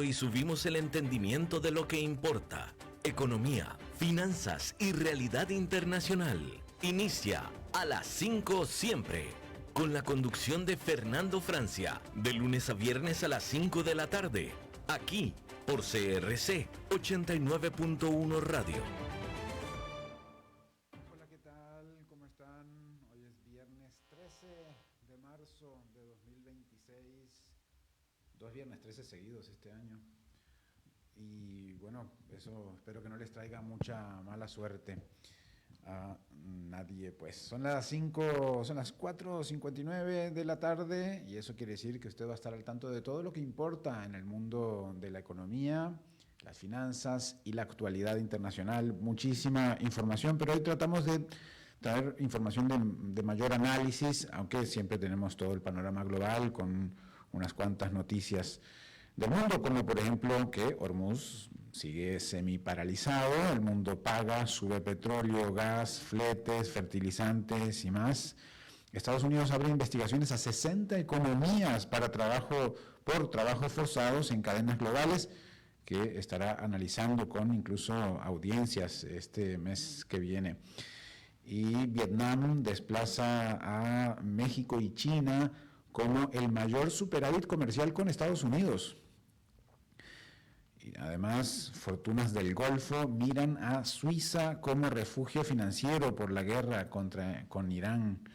y subimos el entendimiento de lo que importa. Economía, finanzas y realidad internacional. Inicia a las 5 siempre, con la conducción de Fernando Francia, de lunes a viernes a las 5 de la tarde, aquí por CRC 89.1 Radio. Hola, ¿qué tal? ¿Cómo están? Hoy es viernes 13 de marzo de 2026. Dos viernes 13 seguidos este año. Y bueno, eso espero que no les traiga mucha mala suerte a nadie. Pues son las 4:59 de la tarde y eso quiere decir que usted va a estar al tanto de todo lo que importa en el mundo de la economía, las finanzas y la actualidad internacional. Muchísima información, pero hoy tratamos de traer información de mayor análisis, aunque siempre tenemos todo el panorama global con unas cuantas noticias del mundo, como por ejemplo que Hormuz sigue semi-paralizado, el mundo paga, sube petróleo, gas, fletes, fertilizantes y más. Estados Unidos abre investigaciones a 60 economías por trabajos forzados en cadenas globales, que estará analizando con incluso audiencias este mes que viene. Y Vietnam desplaza a México y China como el mayor superávit comercial con Estados Unidos. Y además, fortunas del Golfo miran a Suiza como refugio financiero por la guerra con Irán.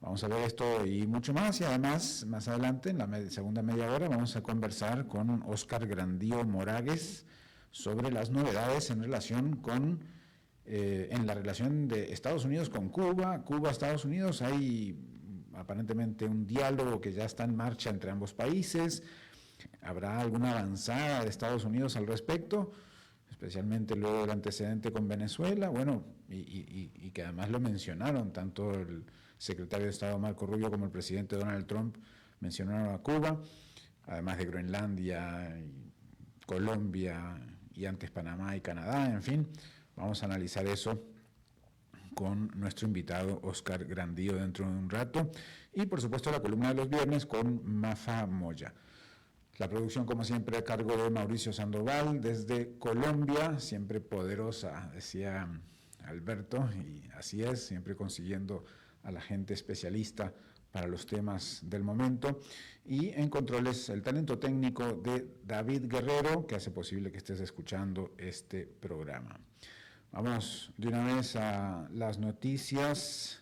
Vamos a ver esto y mucho más. Y además, más adelante, en la segunda media hora, vamos a conversar con Óscar Grandío Moragues sobre las novedades en la relación de Estados Unidos con Cuba. Cuba-Estados Unidos, hay aparentemente un diálogo que ya está en marcha entre ambos países. ¿Habrá alguna avanzada de Estados Unidos al respecto? Especialmente luego del antecedente con Venezuela, bueno, y que además lo mencionaron, tanto el secretario de Estado Marco Rubio como el presidente Donald Trump mencionaron a Cuba, además de Groenlandia, y Colombia, y antes Panamá y Canadá, en fin, vamos a analizar eso con nuestro invitado Óscar Grandío dentro de un rato, y por supuesto la columna de los viernes con Mafa Moya. La producción, como siempre, a cargo de Mauricio Sandoval, desde Colombia, siempre poderosa, decía Alberto, y así es, siempre consiguiendo a la gente especialista para los temas del momento. Y en controles, el talento técnico de David Guerrero, que hace posible que estés escuchando este programa. Vamos de una vez a las noticias.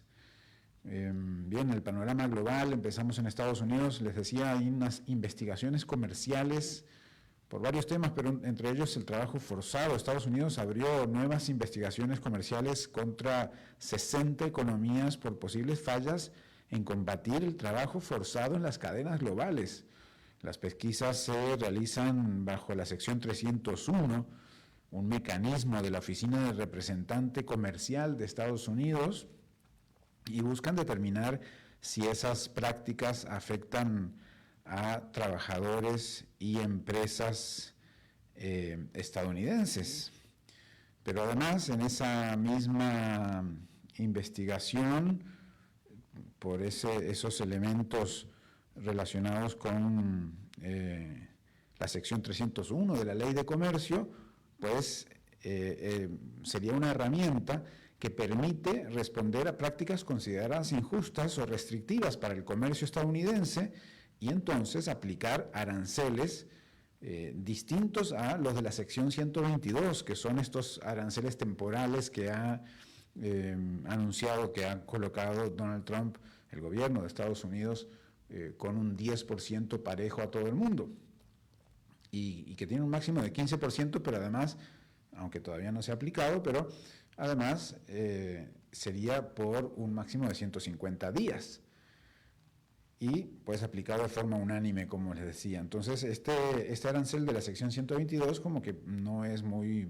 Bien, el panorama global, empezamos en Estados Unidos, les decía, hay unas investigaciones comerciales por varios temas, pero entre ellos el trabajo forzado. Estados Unidos abrió nuevas investigaciones comerciales contra 60 economías por posibles fallas en combatir el trabajo forzado en las cadenas globales. Las pesquisas se realizan bajo la sección 301, un mecanismo de la Oficina del Representante Comercial de Estados Unidos, y buscan determinar si esas prácticas afectan a trabajadores y empresas estadounidenses. Pero además, en esa misma investigación, por esos elementos relacionados con la sección 301 de la Ley de Comercio, pues sería una herramienta que permite responder a prácticas consideradas injustas o restrictivas para el comercio estadounidense y entonces aplicar aranceles distintos a los de la sección 122, que son estos aranceles temporales que ha anunciado, que ha colocado Donald Trump, el gobierno de Estados Unidos, con un 10% parejo a todo el mundo. Y que tiene un máximo de 15%, pero además, aunque todavía no se ha aplicado, pero además sería por un máximo de 150 días y pues aplicado de forma unánime, como les decía. Entonces este arancel de la sección 122 como que no es muy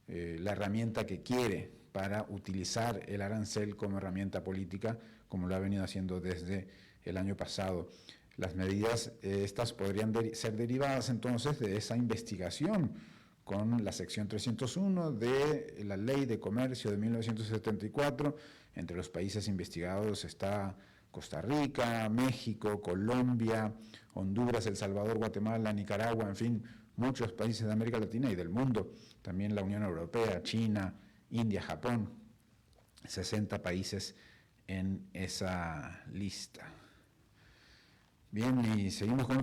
la herramienta que quiere para utilizar el arancel como herramienta política, como lo ha venido haciendo desde el año pasado. Las medidas estas podrían ser derivadas entonces de esa investigación con la sección 301 de la Ley de Comercio de 1974. Entre los países investigados está Costa Rica, México, Colombia, Honduras, El Salvador, Guatemala, Nicaragua, en fin, muchos países de América Latina y del mundo, también la Unión Europea, China, India, Japón, 60 países en esa lista. Bien, y seguimos con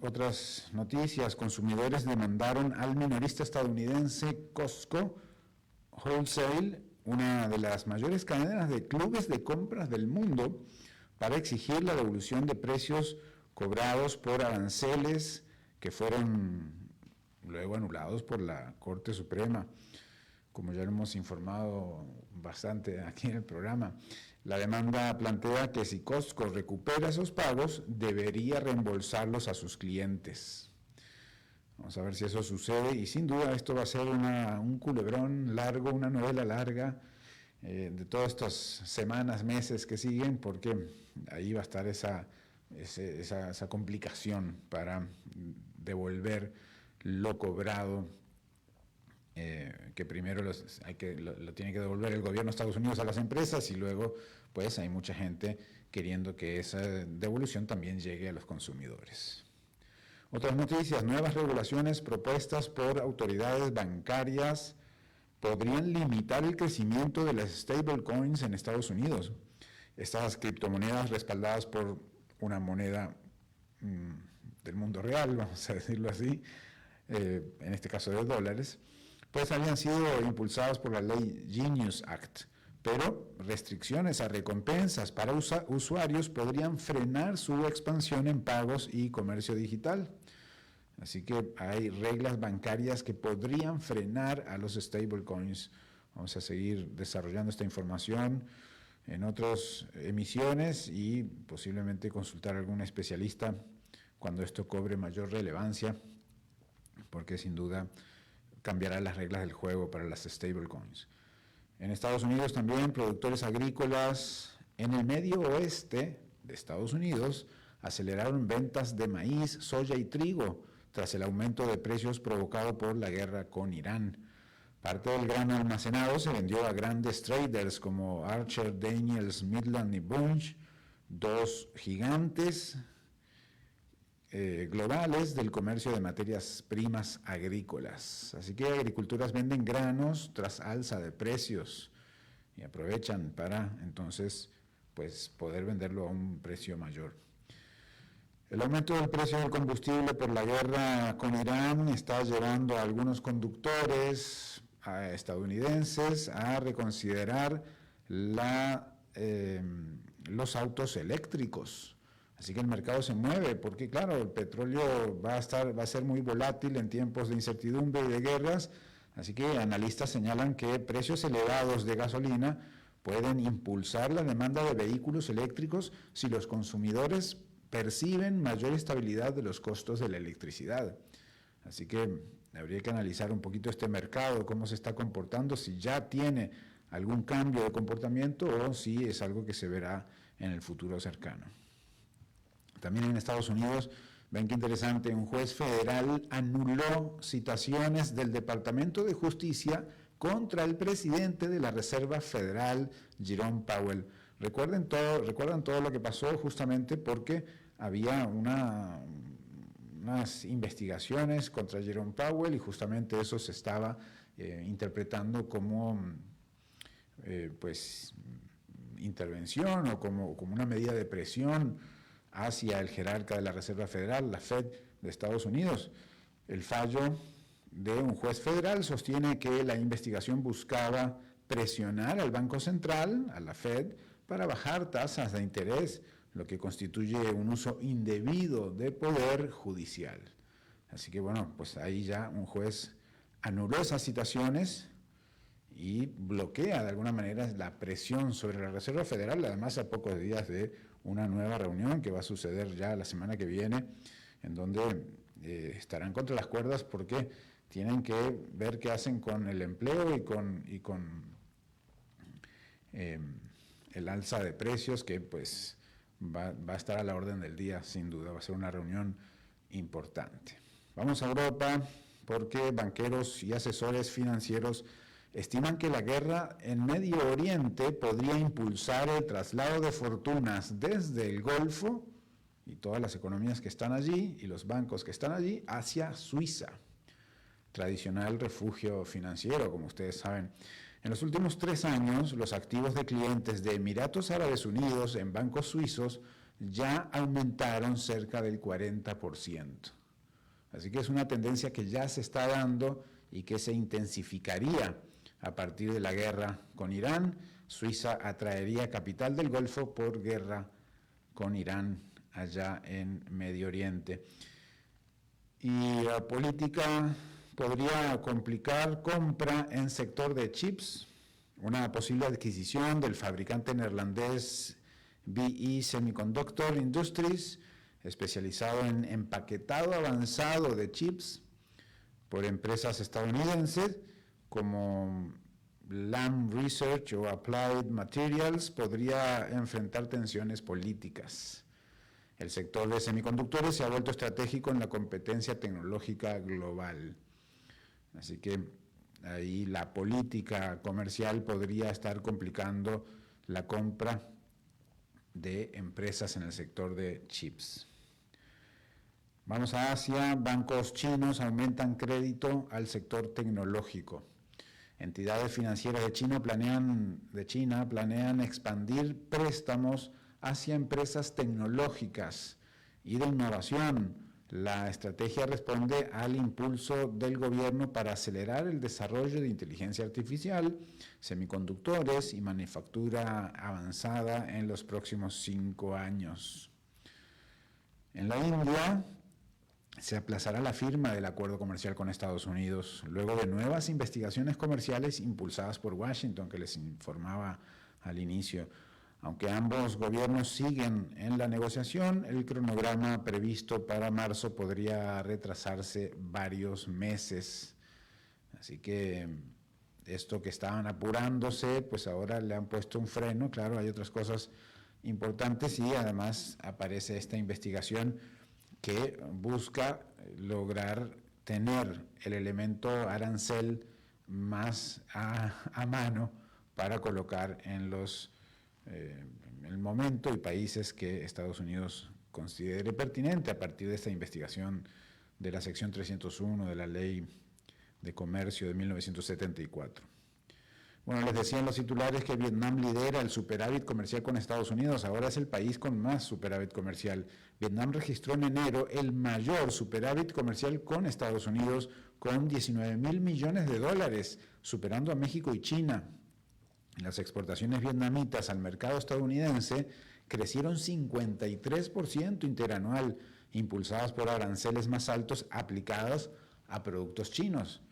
otras noticias. Consumidores demandaron al minorista estadounidense Costco Wholesale, una de las mayores cadenas de clubes de compras del mundo, para exigir la devolución de precios cobrados por aranceles que fueron luego anulados por la Corte Suprema, como ya lo hemos informado bastante aquí en el programa. La demanda plantea que si Costco recupera esos pagos, debería reembolsarlos a sus clientes. Vamos a ver si eso sucede, y sin duda esto va a ser un culebrón largo, una novela larga de todas estas semanas, meses que siguen, porque ahí va a estar esa complicación para devolver lo cobrado, que primero lo tiene que devolver el gobierno de Estados Unidos a las empresas, y luego pues hay mucha gente queriendo que esa devolución también llegue a los consumidores. Otras noticias: nuevas regulaciones propuestas por autoridades bancarias podrían limitar el crecimiento de las stablecoins en Estados Unidos. Estas criptomonedas respaldadas por una moneda del mundo real, vamos a decirlo así, en este caso de dólares, pues habían sido impulsadas por la ley Genius Act, pero restricciones a recompensas para usuarios podrían frenar su expansión en pagos y comercio digital. Así que hay reglas bancarias que podrían frenar a los stablecoins. Vamos a seguir desarrollando esta información en otras emisiones y posiblemente consultar a algún especialista cuando esto cobre mayor relevancia, porque sin duda cambiará las reglas del juego para las stablecoins. En Estados Unidos también, productores agrícolas en el medio oeste de Estados Unidos aceleraron ventas de maíz, soya y trigo tras el aumento de precios provocado por la guerra con Irán. Parte del grano almacenado se vendió a grandes traders como Archer Daniels Midland y Bunge, dos gigantes globales del comercio de materias primas agrícolas. Así que agriculturas venden granos tras alza de precios y aprovechan para entonces pues poder venderlo a un precio mayor. El aumento del precio del combustible por la guerra con Irán está llevando a algunos conductores estadounidenses a reconsiderar los autos eléctricos. Así que el mercado se mueve, porque claro, el petróleo va a ser muy volátil en tiempos de incertidumbre y de guerras, así que analistas señalan que precios elevados de gasolina pueden impulsar la demanda de vehículos eléctricos si los consumidores perciben mayor estabilidad de los costos de la electricidad. Así que habría que analizar un poquito este mercado, cómo se está comportando, si ya tiene algún cambio de comportamiento o si es algo que se verá en el futuro cercano. También en Estados Unidos, ven qué interesante, un juez federal anuló citaciones del Departamento de Justicia contra el presidente de la Reserva Federal, Jerome Powell. Recuerdan todo lo que pasó justamente porque había unas investigaciones contra Jerome Powell y justamente eso se estaba interpretando como intervención o como una medida de presión hacia el jerarca de la Reserva Federal, la Fed de Estados Unidos. El fallo de un juez federal sostiene que la investigación buscaba presionar al Banco Central, a la Fed, para bajar tasas de interés, lo que constituye un uso indebido de poder judicial. Así que bueno, pues ahí ya un juez anuló esas citaciones y bloquea de alguna manera la presión sobre la Reserva Federal, además a pocos días de una nueva reunión que va a suceder ya la semana que viene, en donde estarán contra las cuerdas porque tienen que ver qué hacen con el empleo y con el alza de precios, que pues va a estar a la orden del día, sin duda, va a ser una reunión importante. Vamos a Europa, porque banqueros y asesores financieros estiman que la guerra en Medio Oriente podría impulsar el traslado de fortunas desde el Golfo y todas las economías que están allí y los bancos que están allí hacia Suiza. tradicional refugio financiero, como ustedes saben. En los últimos 3 años, los activos de clientes de Emiratos Árabes Unidos en bancos suizos ya aumentaron cerca del 40%. Así que es una tendencia que ya se está dando y que se intensificaría a partir de la guerra con Irán. Suiza atraería capital del Golfo por guerra con Irán allá en Medio Oriente. Y la política podría complicar compra en sector de chips, una posible adquisición del fabricante neerlandés BE Semiconductor Industries, especializado en empaquetado avanzado de chips por empresas estadounidenses como Lam Research o Applied Materials, podría enfrentar tensiones políticas. El sector de semiconductores se ha vuelto estratégico en la competencia tecnológica global. Así que ahí la política comercial podría estar complicando la compra de empresas en el sector de chips. Vamos a Asia. Bancos chinos aumentan crédito al sector tecnológico. Entidades financieras de China planean expandir préstamos hacia empresas tecnológicas y de innovación. La estrategia responde al impulso del gobierno para acelerar el desarrollo de inteligencia artificial, semiconductores y manufactura avanzada en los próximos 5 años. En la India se aplazará la firma del acuerdo comercial con Estados Unidos, luego de nuevas investigaciones comerciales impulsadas por Washington, que les informaba al inicio. Aunque ambos gobiernos siguen en la negociación, el cronograma previsto para marzo podría retrasarse varios meses. Así que esto que estaban apurándose, pues ahora le han puesto un freno. Claro, hay otras cosas importantes y además aparece esta investigación que busca lograr tener el elemento arancel más a mano para colocar en el momento y países que Estados Unidos considere pertinente a partir de esta investigación de la sección 301 de la Ley de Comercio de 1974. Bueno, les decían los titulares que Vietnam lidera el superávit comercial con Estados Unidos. Ahora es el país con más superávit comercial. Vietnam registró en enero el mayor superávit comercial con Estados Unidos, con 19.000 millones de dólares, superando a México y China. Las exportaciones vietnamitas al mercado estadounidense crecieron 53% interanual, impulsadas por aranceles más altos aplicados a productos chinos.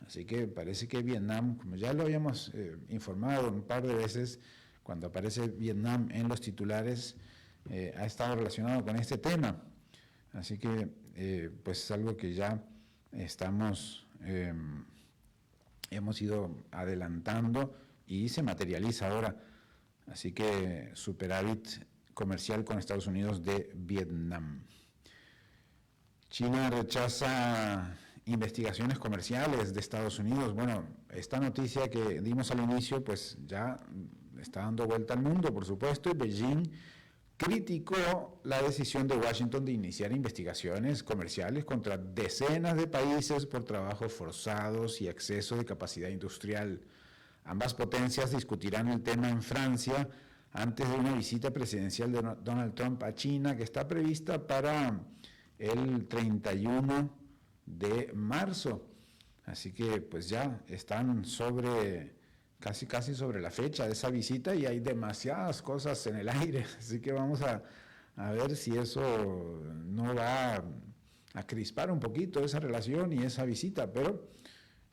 Así que parece que Vietnam, como ya lo habíamos informado un par de veces, cuando aparece Vietnam en los titulares, ha estado relacionado con este tema. Así que pues es algo que ya hemos ido adelantando y se materializa ahora. Así que superávit comercial con Estados Unidos de Vietnam. China rechaza investigaciones comerciales de Estados Unidos. Bueno, esta noticia que dimos al inicio, pues ya está dando vuelta al mundo, por supuesto, y Beijing criticó la decisión de Washington de iniciar investigaciones comerciales contra decenas de países por trabajos forzados y exceso de capacidad industrial. Ambas potencias discutirán el tema en Francia antes de una visita presidencial de Donald Trump a China que está prevista para el 31 de marzo. Así que pues ya están casi sobre la fecha de esa visita y hay demasiadas cosas en el aire. Así que vamos a ver si eso no va a crispar un poquito esa relación y esa visita, pero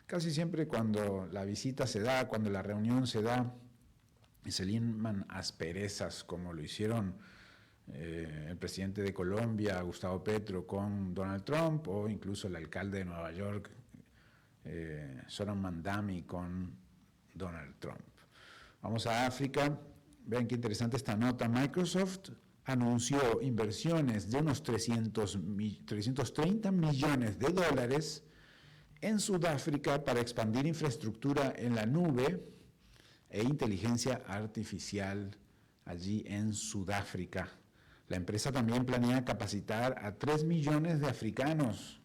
casi siempre cuando la visita se da, cuando la reunión se da, se liman asperezas como lo hicieron el presidente de Colombia, Gustavo Petro, con Donald Trump, o incluso el alcalde de Nueva York, Zoran Mandami, con Donald Trump. Vamos a África. Vean qué interesante esta nota. Microsoft anunció inversiones de unos 330 millones de dólares en Sudáfrica para expandir infraestructura en la nube e inteligencia artificial allí en Sudáfrica. La empresa también planea capacitar a 3 millones de africanos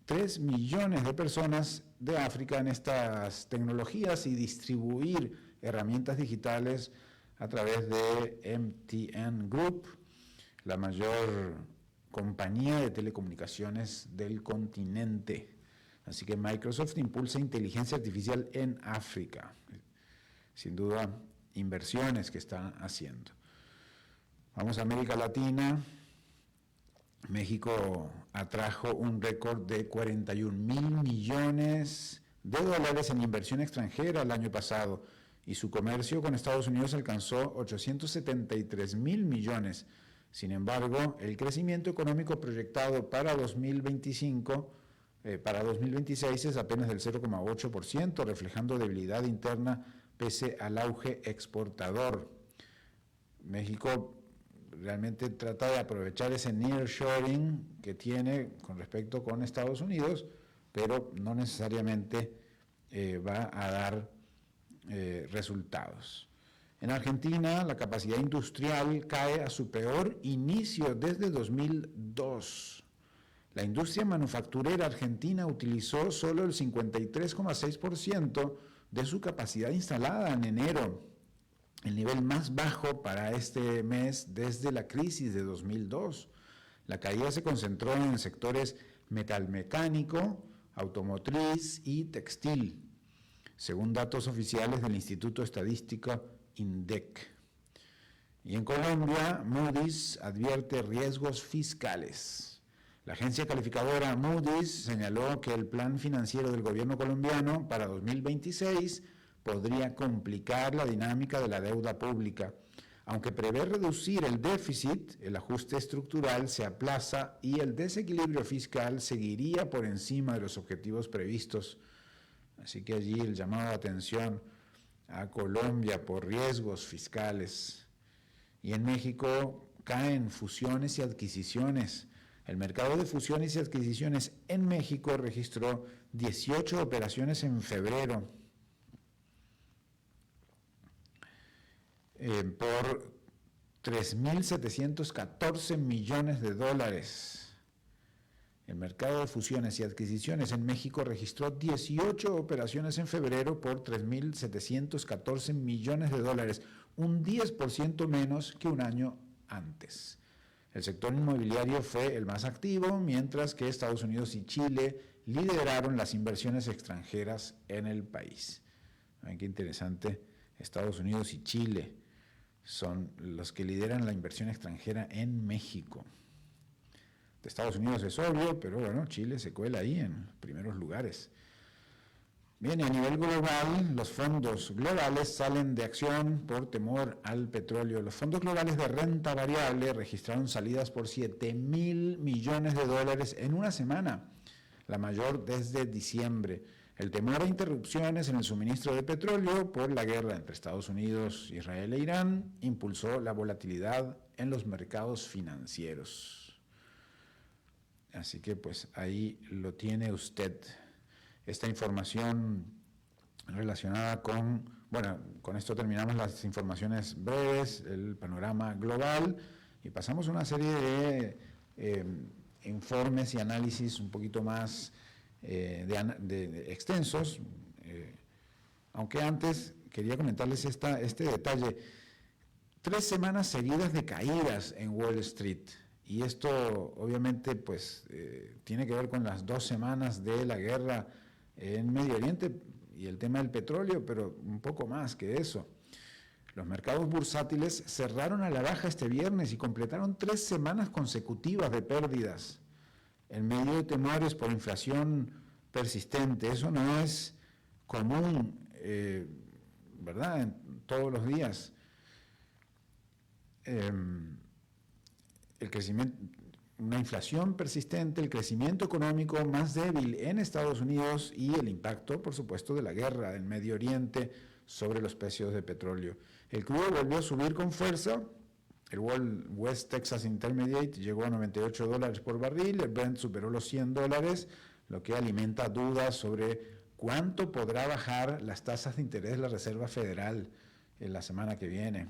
3 millones de personas de África en estas tecnologías y distribuir herramientas digitales a través de MTN Group, la mayor compañía de telecomunicaciones del continente. Así que Microsoft impulsa inteligencia artificial en África. Sin duda, inversiones que están haciendo. Vamos a América Latina. México atrajo un récord de 41.000 millones de dólares en inversión extranjera el año pasado y su comercio con Estados Unidos alcanzó 873.000 millones. Sin embargo, el crecimiento económico proyectado para 2026 es apenas del 0,8%, reflejando debilidad interna pese al auge exportador. México realmente trata de aprovechar ese nearshoring que tiene con respecto con Estados Unidos, pero no necesariamente va a dar resultados. En Argentina, la capacidad industrial cae a su peor inicio desde 2002. La industria manufacturera argentina utilizó solo el 53,6% de su capacidad instalada en enero, el nivel más bajo para este mes desde la crisis de 2002. La caída se concentró en sectores metalmecánico, automotriz y textil, según datos oficiales del Instituto Estadístico INDEC. Y en Colombia, Moody's advierte riesgos fiscales. La agencia calificadora Moody's señaló que el plan financiero del gobierno colombiano para 2026 podría complicar la dinámica de la deuda pública. Aunque prevé reducir el déficit, el ajuste estructural se aplaza y el desequilibrio fiscal seguiría por encima de los objetivos previstos. Así que allí el llamado de atención a Colombia por riesgos fiscales. Y en México caen fusiones y adquisiciones. El mercado de fusiones y adquisiciones en México registró 18 operaciones en febrero, por 3.714 millones de dólares. El mercado de fusiones y adquisiciones en México registró 18 operaciones en febrero por 3.714 millones de dólares, un 10% menos que un año antes. El sector inmobiliario fue el más activo, mientras que Estados Unidos y Chile lideraron las inversiones extranjeras en el país. Ven qué interesante, Estados Unidos y Chile son los que lideran la inversión extranjera en México. De Estados Unidos es obvio, pero bueno, Chile se cuela ahí en los primeros lugares. Bien, a nivel global, los fondos globales salen de acción por temor al petróleo. Los fondos globales de renta variable registraron salidas por 7.000 millones de dólares en una semana, la mayor desde diciembre. El temor a interrupciones en el suministro de petróleo por la guerra entre Estados Unidos, Israel e Irán impulsó la volatilidad en los mercados financieros. Así que pues ahí lo tiene usted. Esta información relacionada con, bueno, con esto terminamos las informaciones breves, el panorama global y pasamos a una serie de informes y análisis un poquito más de extensos, aunque antes quería comentarles este detalle. 3 semanas seguidas de caídas en Wall Street, y esto obviamente pues tiene que ver con las 2 semanas de la guerra en Medio Oriente y el tema del petróleo, pero un poco más que eso. Los mercados bursátiles cerraron a la baja este viernes y completaron 3 semanas consecutivas de pérdidas en medio de temores por inflación persistente. Eso no es común, ¿verdad?, en todos los días. El crecimiento, una inflación persistente, el crecimiento económico más débil en Estados Unidos y el impacto, por supuesto, de la guerra del Medio Oriente sobre los precios de petróleo. El crudo volvió a subir con fuerza. El West Texas Intermediate llegó a $98 por barril, el Brent superó los $100, lo que alimenta dudas sobre cuánto podrá bajar las tasas de interés de la Reserva Federal en la semana que viene.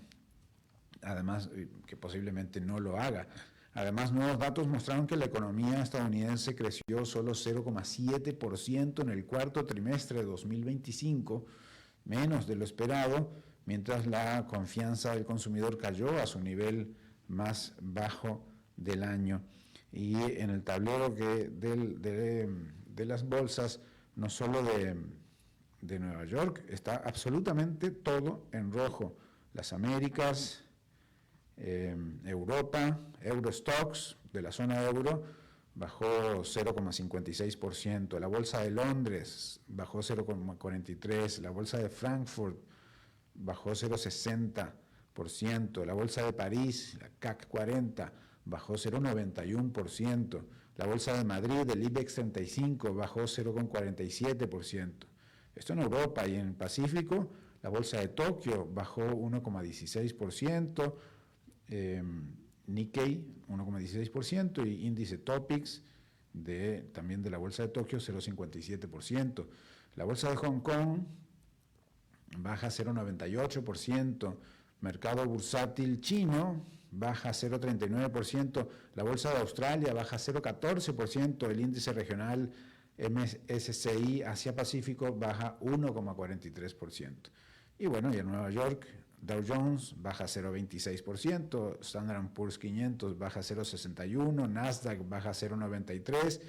Además, que posiblemente no lo haga. Además, nuevos datos mostraron que la economía estadounidense creció solo 0,7% en el cuarto trimestre de 2025, menos de lo esperado, mientras la confianza del consumidor cayó a su nivel más bajo del año. Y en el tablero de las bolsas, no solo de Nueva York, está absolutamente todo en rojo. Las Américas, Europa, Eurostoxx de la zona euro bajó 0,56%, la bolsa de Londres bajó 0,43%, la bolsa de Frankfurt bajó 0,60%, la bolsa de París, la CAC 40, bajó 0,91%, la bolsa de Madrid, el IBEX 35, bajó 0,47%. Esto en Europa. Y en el Pacífico, la bolsa de Tokio bajó 1,16%, Nikkei 1,16% y índice Topix también de la bolsa de Tokio 0,57%. La bolsa de Hong Kong baja 0,98%, mercado bursátil chino baja 0,39%, la bolsa de Australia baja 0,14%, el índice regional MSCI Asia Pacífico baja 1,43%. Y bueno, y en Nueva York, Dow Jones baja 0,26%, Standard & Poor's 500 baja 0,61%, Nasdaq baja 0,93%,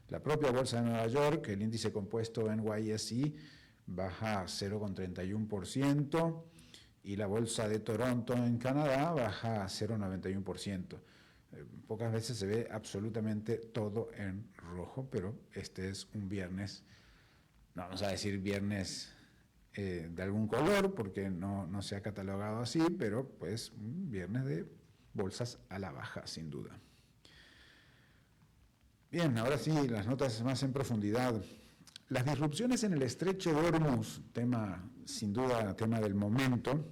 la propia bolsa de Nueva York, el índice compuesto NYSE, baja 0,31%, y la bolsa de Toronto en Canadá baja 0,91%. Pocas veces se ve absolutamente todo en rojo, pero este es un viernes, no vamos a decir viernes de algún color, porque no se ha catalogado así, pero pues un viernes de bolsas a la baja, sin duda. Bien, ahora sí, las notas más en profundidad. Las disrupciones en el estrecho de Hormuz, sin duda tema del momento,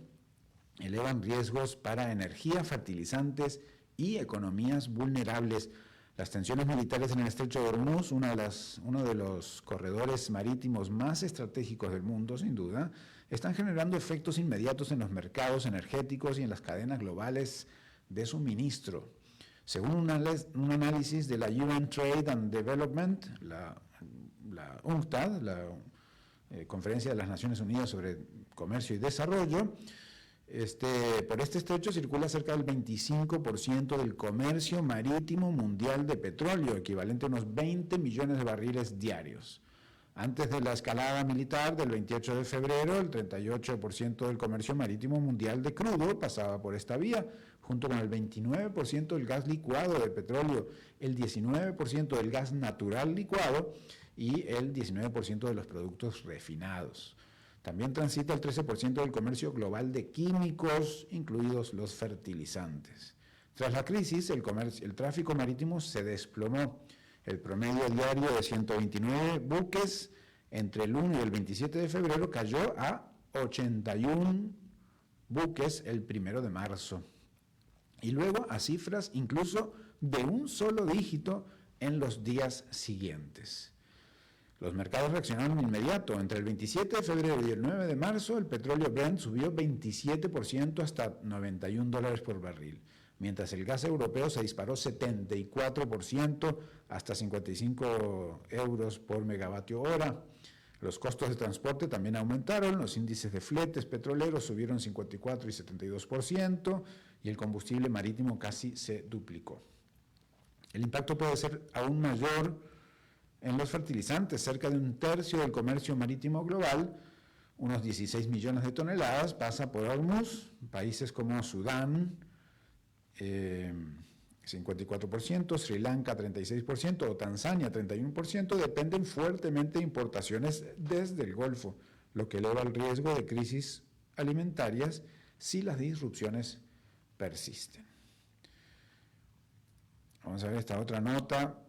elevan riesgos para energía, fertilizantes y economías vulnerables. Las tensiones militares en el estrecho de Hormuz, uno de los corredores marítimos más estratégicos del mundo, sin duda, están generando efectos inmediatos en los mercados energéticos y en las cadenas globales de suministro. Según un análisis de la UN Trade and Development, la UNCTAD, la Conferencia de las Naciones Unidas sobre Comercio y Desarrollo, por este estrecho circula cerca del 25% del comercio marítimo mundial de petróleo, equivalente a unos 20 millones de barriles diarios. Antes de la escalada militar del 28 de febrero, el 38% del comercio marítimo mundial de crudo pasaba por esta vía, junto con el 29% del gas licuado de petróleo, el 19% del gas natural licuado y el 19% de los productos refinados. También transita el 13% del comercio global de químicos, incluidos los fertilizantes. Tras la crisis, el tráfico marítimo se desplomó. El promedio diario de 129 buques entre el 1 y el 27 de febrero cayó a 81 buques el 1 de marzo. Y luego a cifras incluso de un solo dígito en los días siguientes. Los mercados reaccionaron de inmediato. Entre el 27 de febrero y el 9 de marzo, el petróleo Brent subió 27% hasta $91 por barril, mientras el gas europeo se disparó 74% hasta 55 euros por megavatio hora. Los costos de transporte también aumentaron, los índices de fletes petroleros subieron 54 y 72%, y el combustible marítimo casi se duplicó. El impacto puede ser aún mayor en los fertilizantes. Cerca de un tercio del comercio marítimo global, unos 16 millones de toneladas, pasa por Hormuz. Países como Sudán, 54%, Sri Lanka 36% o Tanzania 31% dependen fuertemente de importaciones desde el Golfo, lo que eleva el riesgo de crisis alimentarias si las disrupciones persisten. Vamos a ver esta otra nota.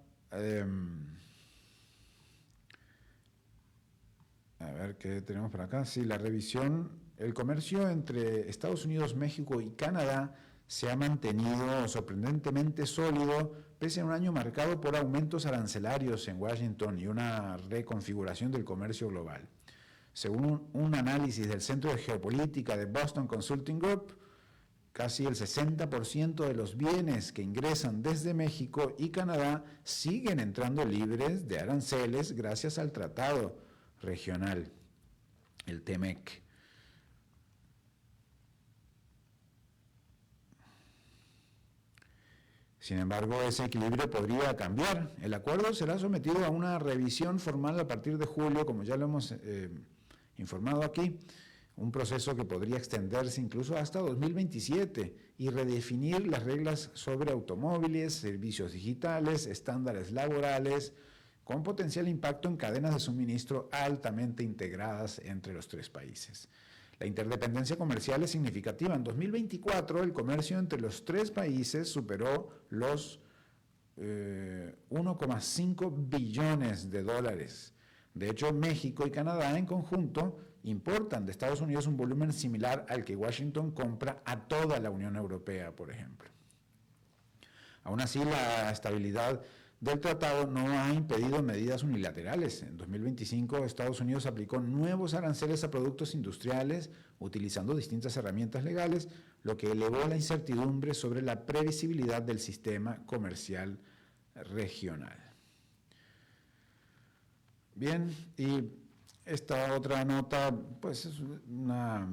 A ver qué tenemos por acá. Sí, la revisión. El comercio entre Estados Unidos, México y Canadá se ha mantenido sorprendentemente sólido pese a un año marcado por aumentos arancelarios en Washington y una reconfiguración del comercio global. Según un análisis del Centro de Geopolítica de Boston Consulting Group, casi el 60% de los bienes que ingresan desde México y Canadá siguen entrando libres de aranceles gracias al tratado regional, el TEMEC. Sin embargo, ese equilibrio podría cambiar. El acuerdo será sometido a una revisión formal a partir de julio, como ya lo hemos informado aquí, un proceso que podría extenderse incluso hasta 2027 y redefinir las reglas sobre automóviles, servicios digitales, estándares laborales, con potencial impacto en cadenas de suministro altamente integradas entre los tres países. La interdependencia comercial es significativa. En 2024, el comercio entre los tres países superó los 1,5 billones de dólares. De hecho, México y Canadá en conjunto importan de Estados Unidos un volumen similar al que Washington compra a toda la Unión Europea, por ejemplo. Aún así, la estabilidad del tratado no ha impedido medidas unilaterales. En 2025, Estados Unidos aplicó nuevos aranceles a productos industriales utilizando distintas herramientas legales, lo que elevó la incertidumbre sobre la previsibilidad del sistema comercial regional. Bien, y esta otra nota, pues es una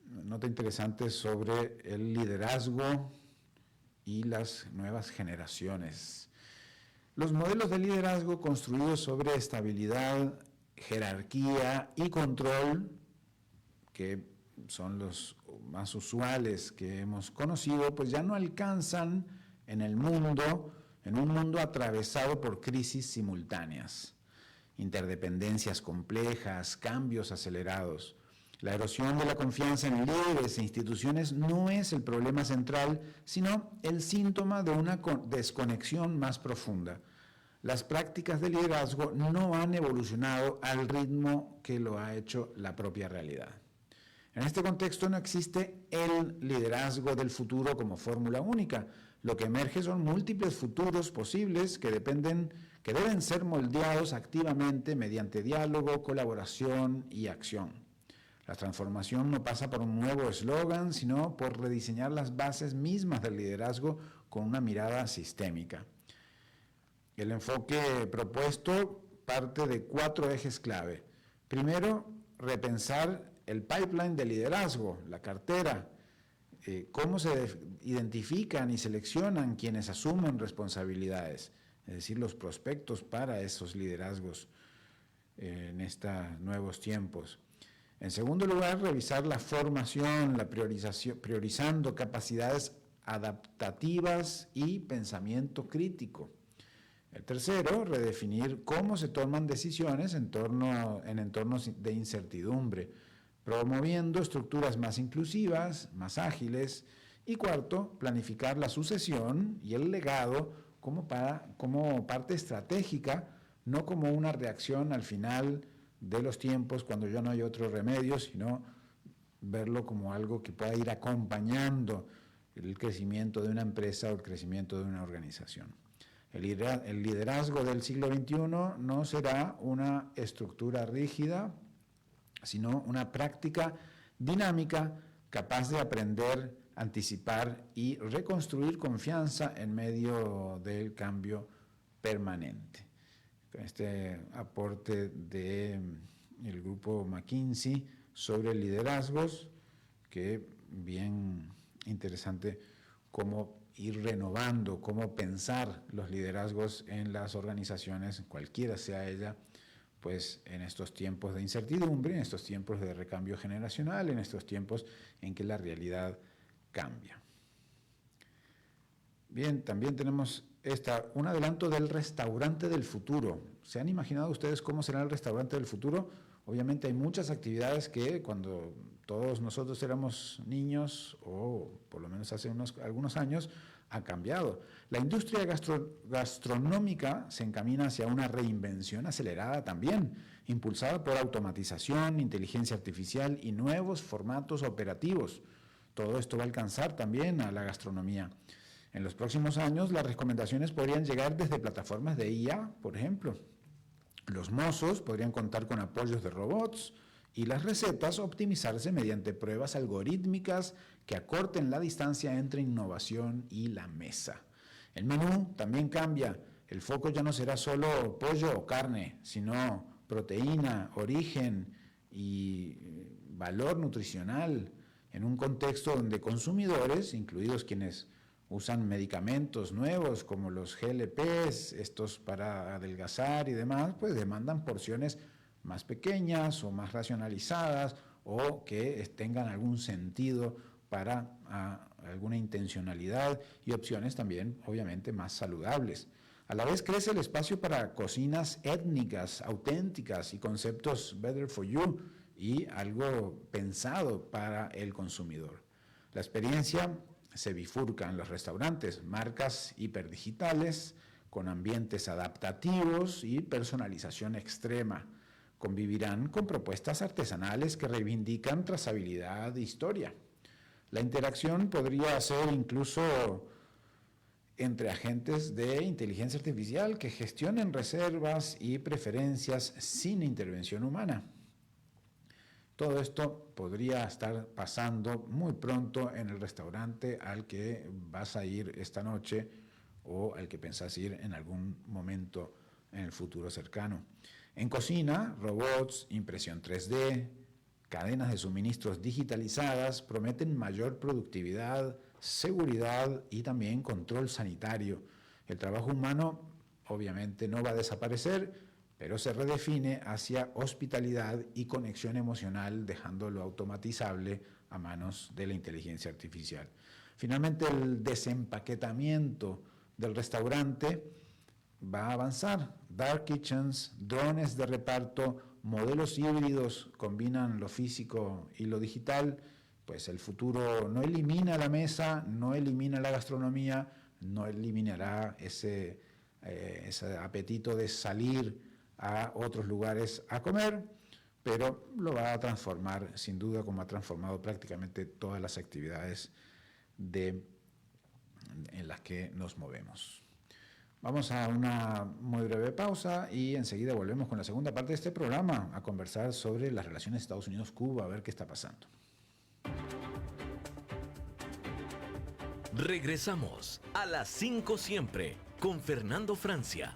nota interesante sobre el liderazgo y las nuevas generaciones. Los modelos de liderazgo construidos sobre estabilidad, jerarquía y control, que son los más usuales que hemos conocido, pues ya no alcanzan en el mundo, en un mundo atravesado por crisis simultáneas, interdependencias complejas, cambios acelerados. La erosión de la confianza en líderes e instituciones no es el problema central, sino el síntoma de una desconexión más profunda. Las prácticas de liderazgo no han evolucionado al ritmo que lo ha hecho la propia realidad. En este contexto no existe el liderazgo del futuro como fórmula única. Lo que emerge son múltiples futuros posibles que deben ser moldeados activamente mediante diálogo, colaboración y acción. La transformación no pasa por un nuevo eslogan, sino por rediseñar las bases mismas del liderazgo con una mirada sistémica. El enfoque propuesto parte de 4 ejes clave. Primero, repensar el pipeline de liderazgo, la cartera, cómo se identifican y seleccionan quienes asumen responsabilidades, es decir, los prospectos para esos liderazgos en estos nuevos tiempos. En segundo lugar, revisar la formación, la priorización, priorizando capacidades adaptativas y pensamiento crítico. El tercero, redefinir cómo se toman decisiones en entornos de incertidumbre, promoviendo estructuras más inclusivas, más ágiles. Y cuarto, planificar la sucesión y el legado como parte estratégica, no como una reacción al final de los tiempos cuando ya no hay otro remedio, sino verlo como algo que pueda ir acompañando el crecimiento de una empresa o el crecimiento de una organización. El liderazgo del siglo XXI no será una estructura rígida, sino una práctica dinámica capaz de aprender, anticipar y reconstruir confianza en medio del cambio permanente. Este aporte del grupo McKinsey sobre liderazgos, que bien interesante cómo ir renovando, cómo pensar los liderazgos en las organizaciones, cualquiera sea ella, pues en estos tiempos de incertidumbre, en estos tiempos de recambio generacional, en estos tiempos en que la realidad cambia. Bien, también tenemos un adelanto del restaurante del futuro. ¿Se han imaginado ustedes cómo será el restaurante del futuro? Obviamente hay muchas actividades que cuando todos nosotros éramos niños, o por lo menos hace algunos años, ha cambiado. La industria gastronómica se encamina hacia una reinvención acelerada también, impulsada por automatización, inteligencia artificial y nuevos formatos operativos. Todo esto va a alcanzar también a la gastronomía. En los próximos años, las recomendaciones podrían llegar desde plataformas de IA, por ejemplo. Los mozos podrían contar con apoyos de robots y las recetas optimizarse mediante pruebas algorítmicas que acorten la distancia entre innovación y la mesa. El menú también cambia. El foco ya no será solo pollo o carne, sino proteína, origen y valor nutricional, en un contexto donde consumidores, incluidos quienes usan medicamentos nuevos como los GLPs, estos para adelgazar y demás, pues demandan porciones más pequeñas o más racionalizadas o que tengan algún sentido para alguna intencionalidad y opciones también obviamente más saludables. A la vez crece el espacio para cocinas étnicas, auténticas y conceptos better for you y algo pensado para el consumidor. La experiencia se bifurca en los restaurantes, marcas hiperdigitales con ambientes adaptativos y personalización extrema. Convivirán con propuestas artesanales que reivindican trazabilidad e historia. La interacción podría ser incluso entre agentes de inteligencia artificial que gestionen reservas y preferencias sin intervención humana. Todo esto podría estar pasando muy pronto en el restaurante al que vas a ir esta noche o al que pensás ir en algún momento en el futuro cercano. En cocina, robots, impresión 3D, cadenas de suministros digitalizadas prometen mayor productividad, seguridad y también control sanitario. El trabajo humano obviamente no va a desaparecer, pero se redefine hacia hospitalidad y conexión emocional, dejando lo automatizable a manos de la inteligencia artificial. Finalmente, el desempaquetamiento del restaurante va a avanzar. Dark kitchens, drones de reparto, modelos híbridos combinan lo físico y lo digital. Pues el futuro no elimina la mesa, no elimina la gastronomía, no eliminará ese apetito de salir a otros lugares a comer, pero lo va a transformar sin duda como ha transformado prácticamente todas las actividades en las que nos movemos. Vamos a una muy breve pausa y enseguida volvemos con la segunda parte de este programa a conversar sobre las relaciones Estados Unidos-Cuba, a ver qué está pasando. Regresamos a las 5 siempre con Fernando Francia.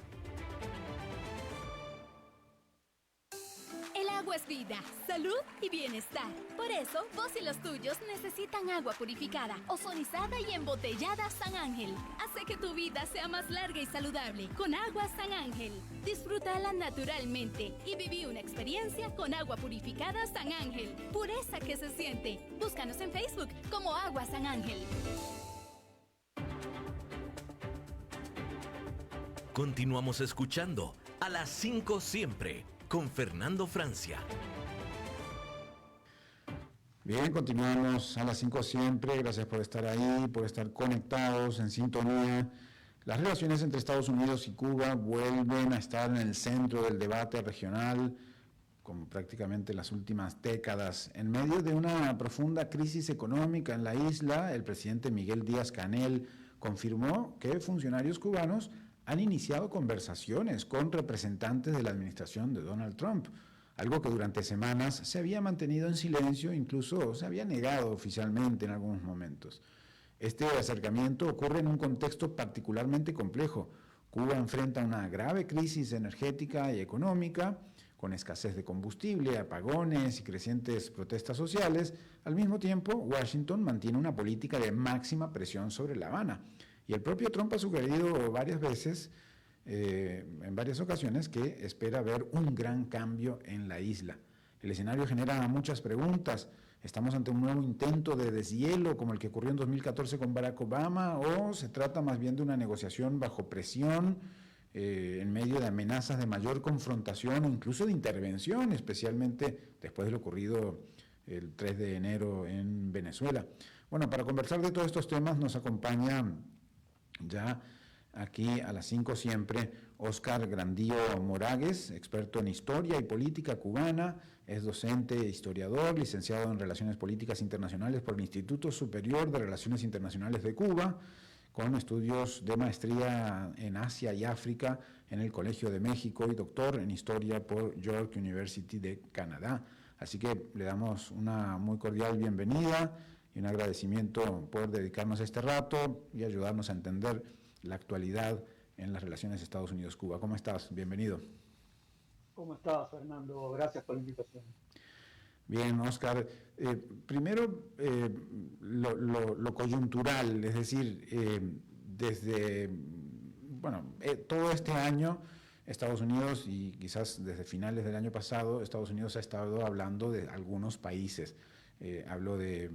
Es vida, salud y bienestar. Por eso, vos y los tuyos necesitan agua purificada, ozonizada y embotellada San Ángel. Hace que tu vida sea más larga y saludable con agua San Ángel. Disfrútala naturalmente y viví una experiencia con agua purificada San Ángel. Pureza que se siente. Búscanos en Facebook como Agua San Ángel. Continuamos escuchando a las 5 siempre con Fernando Francia. Bien, continuamos a las 5 siempre. Gracias por estar ahí, por estar conectados, en sintonía. Las relaciones entre Estados Unidos y Cuba vuelven a estar en el centro del debate regional, como prácticamente las últimas décadas. En medio de una profunda crisis económica en la isla, el presidente Miguel Díaz-Canel confirmó que funcionarios cubanos han iniciado conversaciones con representantes de la administración de Donald Trump, algo que durante semanas se había mantenido en silencio, incluso se había negado oficialmente en algunos momentos. Este acercamiento ocurre en un contexto particularmente complejo. Cuba enfrenta una grave crisis energética y económica, con escasez de combustible, apagones y crecientes protestas sociales. Al mismo tiempo, Washington mantiene una política de máxima presión sobre La Habana. Y el propio Trump ha sugerido varias veces, en varias ocasiones, que espera ver un gran cambio en la isla. El escenario genera muchas preguntas. ¿Estamos ante un nuevo intento de deshielo como el que ocurrió en 2014 con Barack Obama? ¿O se trata más bien de una negociación bajo presión, en medio de amenazas de mayor confrontación o incluso de intervención, especialmente después de lo ocurrido el 3 de enero en Venezuela? Bueno, para conversar de todos estos temas nos acompaña ya aquí a las 5 siempre Óscar Grandío Moragues, experto en historia y política cubana, es docente, historiador, licenciado en Relaciones Políticas Internacionales por el Instituto Superior de Relaciones Internacionales de Cuba, con estudios de maestría en Asia y África en el Colegio de México y doctor en Historia por York University de Canadá. Así que le damos una muy cordial bienvenida y un agradecimiento por dedicarnos este rato y ayudarnos a entender la actualidad en las relaciones Estados Unidos-Cuba. ¿Cómo estás? Bienvenido. ¿Cómo estás, Fernando? Gracias por la invitación. Bien, Oscar. Primero, lo coyuntural, es decir, desde todo este año, Estados Unidos, y quizás desde finales del año pasado, Estados Unidos ha estado hablando de algunos países. Habló de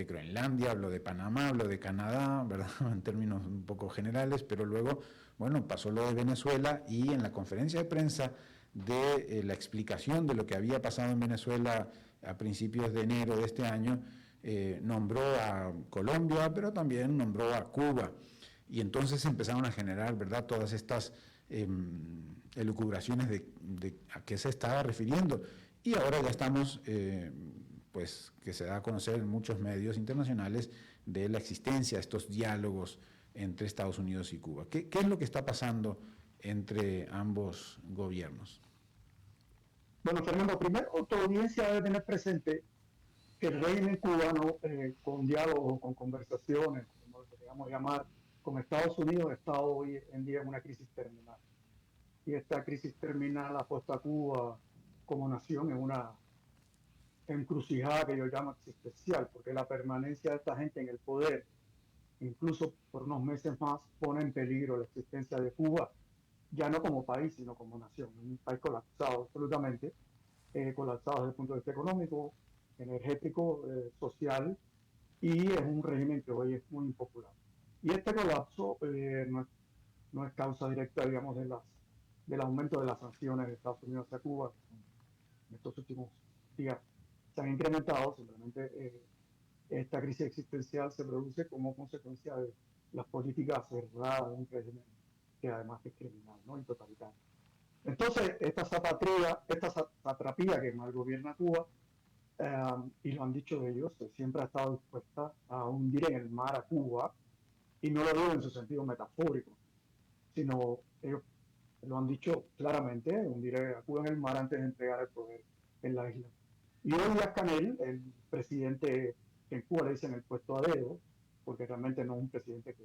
Groenlandia, habló de Panamá, habló de Canadá, ¿verdad? En términos un poco generales, pero luego, pasó lo de Venezuela, y en la conferencia de prensa de la explicación de lo que había pasado en Venezuela a principios de enero de este año, nombró a Colombia, pero también nombró a Cuba. Y entonces empezaron a generar, ¿verdad?, todas estas elucubraciones de a qué se estaba refiriendo. Y ahora ya estamos, que se da a conocer en muchos medios internacionales de la existencia de estos diálogos entre Estados Unidos y Cuba. ¿Qué es lo que está pasando entre ambos gobiernos? Bueno, Fernando, primero, tu audiencia debe tener presente que el régimen cubano, con diálogos, con conversaciones, como lo queríamos llamar, con Estados Unidos, está hoy en día en una crisis terminal. Y esta crisis terminal ha puesto a Cuba como nación en una encrucijada que yo llamo existencial, porque la permanencia de esta gente en el poder, incluso por unos meses más, pone en peligro la existencia de Cuba, ya no como país, sino como nación. Un país colapsado absolutamente, colapsado desde el punto de vista económico, energético, social, y es un régimen que hoy es muy impopular. Y este colapso no es causa directa, digamos, del aumento de las sanciones de Estados Unidos hacia Cuba, que en estos últimos días se han incrementado. Simplemente esta crisis existencial se produce como consecuencia de las políticas cerradas de un régimen que además es criminal, ¿no?, y totalitario. Entonces, esta satrapía que mal gobierna Cuba, y lo han dicho ellos, siempre ha estado dispuesta a hundir en el mar a Cuba, y no lo digo en su sentido metafórico, sino ellos lo han dicho claramente, hundir a Cuba en el mar antes de entregar el poder en la isla. Y hoy Díaz-Canel, el presidente que en Cuba le dicen el puesto a dedo, porque realmente no es un presidente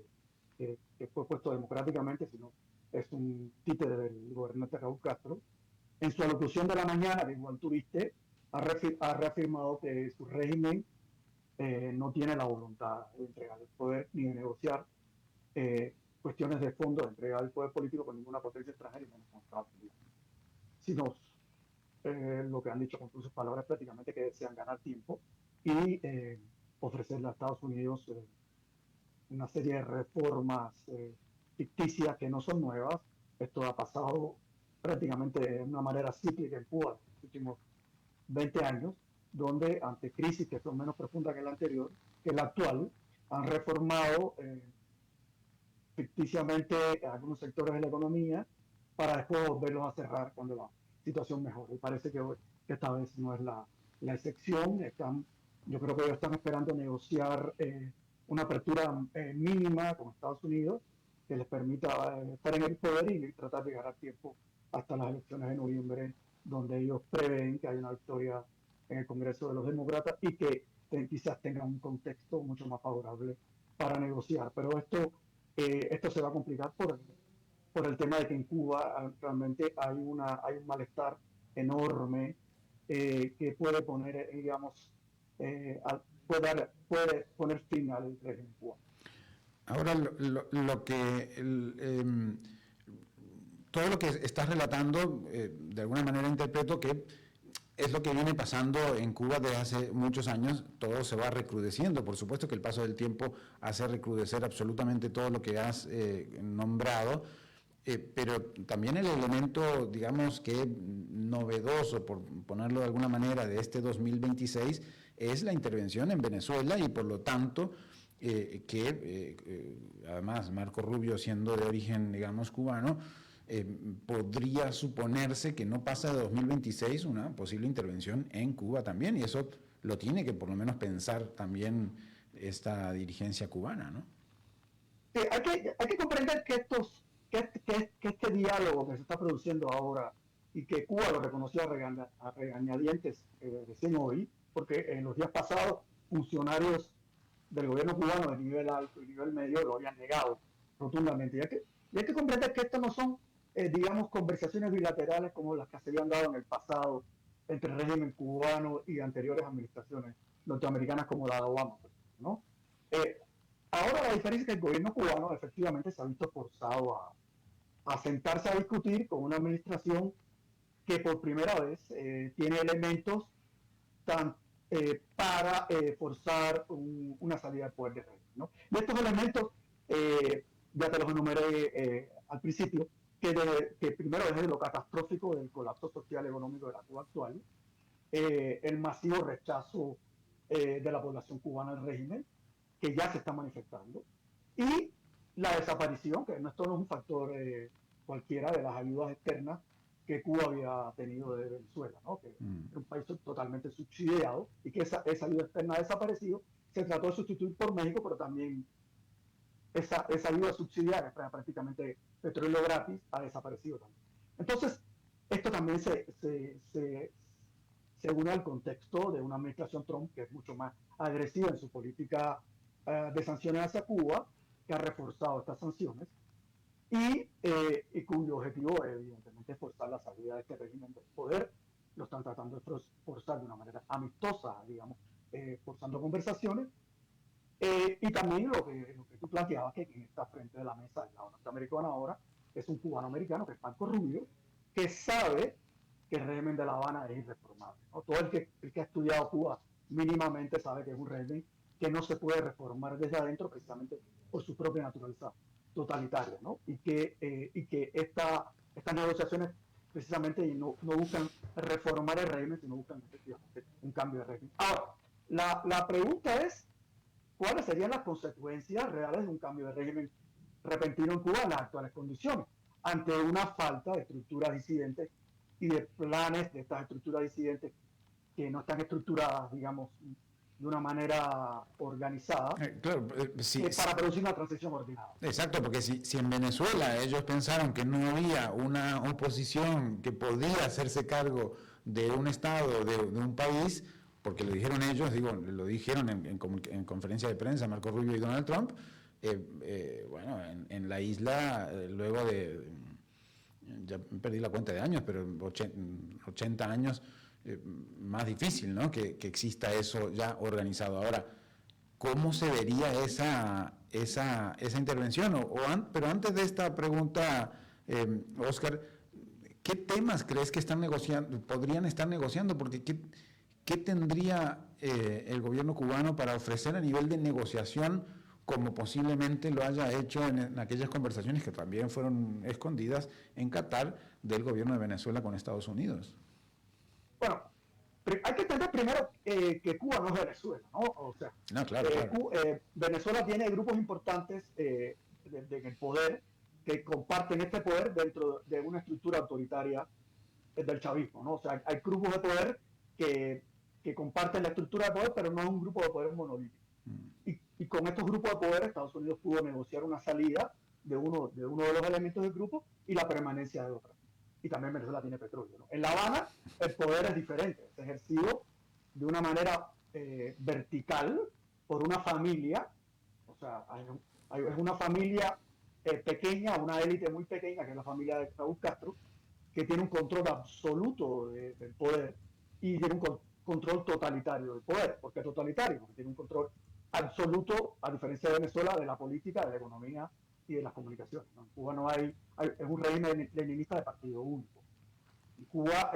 que fue puesto democráticamente, sino es un títere del gobernante Raúl Castro, en su alocución de la mañana, que igual tuviste, ha reafirmado que su régimen no tiene la voluntad de entregar el poder ni de negociar cuestiones de fondo, de entregar el poder político con ninguna potencia extranjera y menos con Estados Unidos. Sino lo que han dicho con sus palabras prácticamente que desean ganar tiempo y ofrecerle a Estados Unidos una serie de reformas ficticias que no son nuevas. Esto ha pasado prácticamente de una manera cíclica en Cuba en los últimos 20 años, donde ante crisis que son menos profundas que la anterior, que la actual, han reformado ficticiamente algunos sectores de la economía para después volverlos a cerrar cuando la situación mejore. Y parece que esta vez no es la excepción. Yo creo que ellos están esperando negociar una apertura mínima con Estados Unidos que les permita estar en el poder y tratar de ganar tiempo hasta las elecciones de noviembre, donde ellos prevén que hay una victoria en el Congreso de los Demócratas y que quizás tengan un contexto mucho más favorable para negociar. Pero esto se va a complicar por el tema de que en Cuba realmente hay un malestar enorme que puede poner, puede poner fin al régimen cubano. Ahora, todo lo que estás relatando, de alguna manera interpreto que es lo que viene pasando en Cuba desde hace muchos años. Todo se va recrudeciendo. Por supuesto que el paso del tiempo hace recrudecer absolutamente todo lo que has nombrado, pero también el elemento, digamos, que novedoso, por ponerlo de alguna manera, de este 2026 es la intervención en Venezuela y por lo tanto además Marco Rubio, siendo de origen, digamos, cubano, podría suponerse que no pasa de 2026 una posible intervención en Cuba también, y eso lo tiene que por lo menos pensar también esta dirigencia cubana, ¿no? Hay que comprender que este diálogo que se está produciendo ahora y que Cuba lo reconoció a regañadientes recién hoy, porque en los días pasados funcionarios del gobierno cubano de nivel alto y nivel medio lo habían negado rotundamente. Y hay que comprender que estas no son, digamos, conversaciones bilaterales como las que se habían dado en el pasado entre el régimen cubano y anteriores administraciones norteamericanas como la de Obama, ¿no? Ahora la diferencia es que el gobierno cubano efectivamente se ha visto forzado a sentarse a discutir con una administración que por primera vez tiene elementos tan, para forzar una salida del poder del régimen, ¿no? Y estos elementos, ya te los enumeré al principio, que primero es lo catastrófico del colapso social y económico de la Cuba actual, el masivo rechazo de la población cubana al régimen, que ya se está manifestando, y la desaparición, que esto no es un factor cualquiera de las ayudas externas que Cuba había tenido de Venezuela, ¿no? Que era un país totalmente subsidiado y que esa ayuda externa ha desaparecido. Se trató de sustituir por México, pero también esa ayuda subsidiaria, prácticamente petróleo gratis, ha desaparecido también. Entonces, esto también se une al contexto de una administración Trump que es mucho más agresiva en su política de sanciones hacia Cuba, que ha reforzado estas sanciones y cuyo objetivo evidentemente es forzar la salida de este régimen del poder. Lo están tratando de forzar de una manera amistosa, digamos, forzando conversaciones. Y también lo que tú planteabas, que quien está frente de la mesa del lado norteamericano ahora es un cubano-americano, que es Marco Rubio, que sabe que el régimen de La Habana es irreformable, ¿no? Todo el que ha estudiado Cuba mínimamente sabe que es un régimen que no se puede reformar desde adentro precisamente por su propia naturaleza totalitaria, ¿no? Y que estas negociaciones precisamente no buscan reformar el régimen, sino buscan efectivamente un cambio de régimen. Ahora, la pregunta es, ¿cuáles serían las consecuencias reales de un cambio de régimen repentino en Cuba en las actuales condiciones? Ante una falta de estructuras disidentes y de planes de estas estructuras disidentes que no están estructuradas, digamos, de una manera organizada, Claro, para producir una transición ordenada. Exacto, porque si en Venezuela ellos pensaron que no había una oposición que podía hacerse cargo de un Estado, de un país, porque lo dijeron ellos, lo dijeron en conferencia de prensa Marco Rubio y Donald Trump, bueno, en la isla, luego de, ya perdí la cuenta de años, pero 80 años, más difícil, ¿no? Que exista eso ya organizado. Ahora, ¿cómo se vería esa intervención? Pero antes de esta pregunta, Oscar, ¿qué temas crees que podrían estar negociando? Porque ¿qué tendría el gobierno cubano para ofrecer a nivel de negociación, como posiblemente lo haya hecho en aquellas conversaciones que también fueron escondidas en Qatar del gobierno de Venezuela con Estados Unidos? Bueno, hay que entender primero que Cuba no es Venezuela, ¿no? O sea, no, claro. Venezuela tiene grupos importantes en el poder que comparten este poder dentro de una estructura autoritaria del chavismo, ¿no? O sea, hay grupos de poder que comparten la estructura de poder, pero no es un grupo de poder monolítico. Y con estos grupos de poder, Estados Unidos pudo negociar una salida de uno de los elementos del grupo y la permanencia de otra. Y también Venezuela tiene petróleo, ¿no? En La Habana el poder es diferente, es ejercido de una manera vertical por una familia, o sea, es una familia pequeña, una élite muy pequeña, que es la familia de Raúl Castro, que tiene un control absoluto del poder y tiene un control totalitario del poder. ¿Por qué totalitario? Porque tiene un control absoluto, a diferencia de Venezuela, de la política, de la economía y de las comunicaciones, ¿no? En Cuba no es un régimen leninista de partido único. En Cuba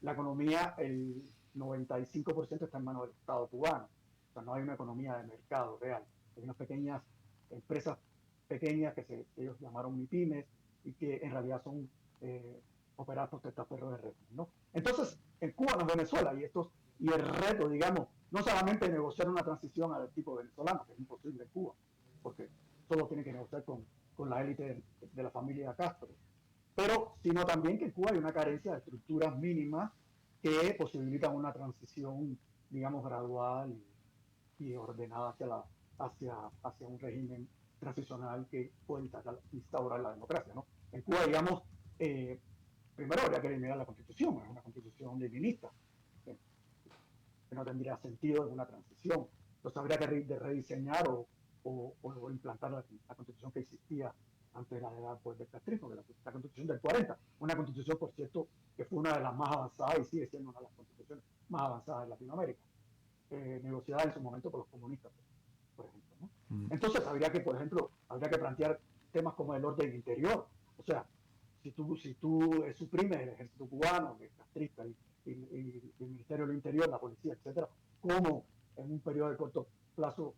la economía, el 95% está en manos del Estado cubano. O sea, no hay una economía de mercado real. Hay unas pequeñas empresas pequeñas que ellos llamaron MIPYMES y que en realidad son operadas por testaferros de régimen, ¿no? Entonces, en Cuba no es Venezuela y el reto, digamos, no solamente negociar una transición al tipo venezolano, que es imposible en Cuba, porque solo tiene que negociar con la élite de la familia Castro, pero sino también que en Cuba hay una carencia de estructuras mínimas que posibilitan una transición, digamos, gradual y ordenada hacia un régimen transicional que puede instaurar la democracia, ¿no? En Cuba, digamos, primero habría que eliminar la constitución, es una constitución leninista, que no tendría sentido en una transición. Entonces habría que rediseñar o implantar la constitución que existía antes de la edad pues, del castrismo, que la constitución del 40, una constitución, por cierto, que fue una de las más avanzadas y sigue siendo una de las constituciones más avanzadas de Latinoamérica, negociada en su momento por los comunistas, por ejemplo, ¿no? Entonces habría que, por ejemplo, habría que plantear temas como el orden interior, o sea, si tú suprimes el ejército cubano, que es castrista, y el Ministerio del Interior, la policía, etcétera, ¿cómo en un periodo de corto plazo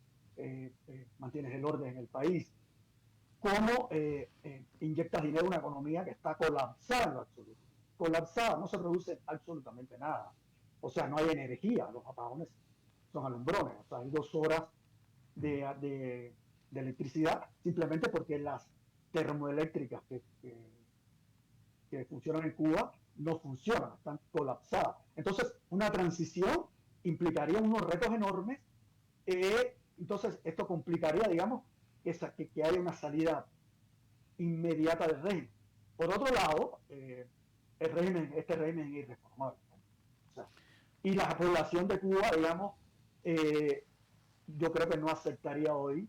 mantienes el orden en el país? ¿Cómo inyectas dinero en una economía que está colapsada en lo absoluto? Colapsada, no se produce absolutamente nada. O sea, no hay energía, los apagones son alumbrones, o sea, hay 2 horas de electricidad simplemente porque las termoeléctricas que funcionan en Cuba no funcionan, están colapsadas. Entonces, una transición implicaría unos retos enormes. Entonces, esto complicaría, digamos, que haya una salida inmediata del régimen. Por otro lado, este régimen es irreformable, ¿no? O sea, y la población de Cuba, digamos, yo creo que no aceptaría hoy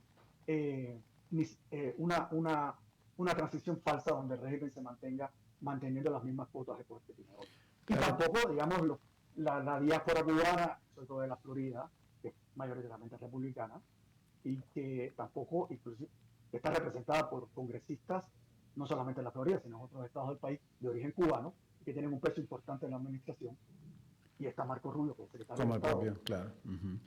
una transición falsa donde el régimen se mantenga manteniendo las mismas cuotas de poder que tiene hoy. Y tampoco, digamos, la diáspora cubana, sobre todo de la Florida, que es mayoritariamente republicana, y que tampoco, inclusive, está representada por congresistas, no solamente en la Florida, sino en otros estados del país de origen cubano, que tienen un peso importante en la administración, y está Marco Rubio, que es secretario como de Estado. propio, claro.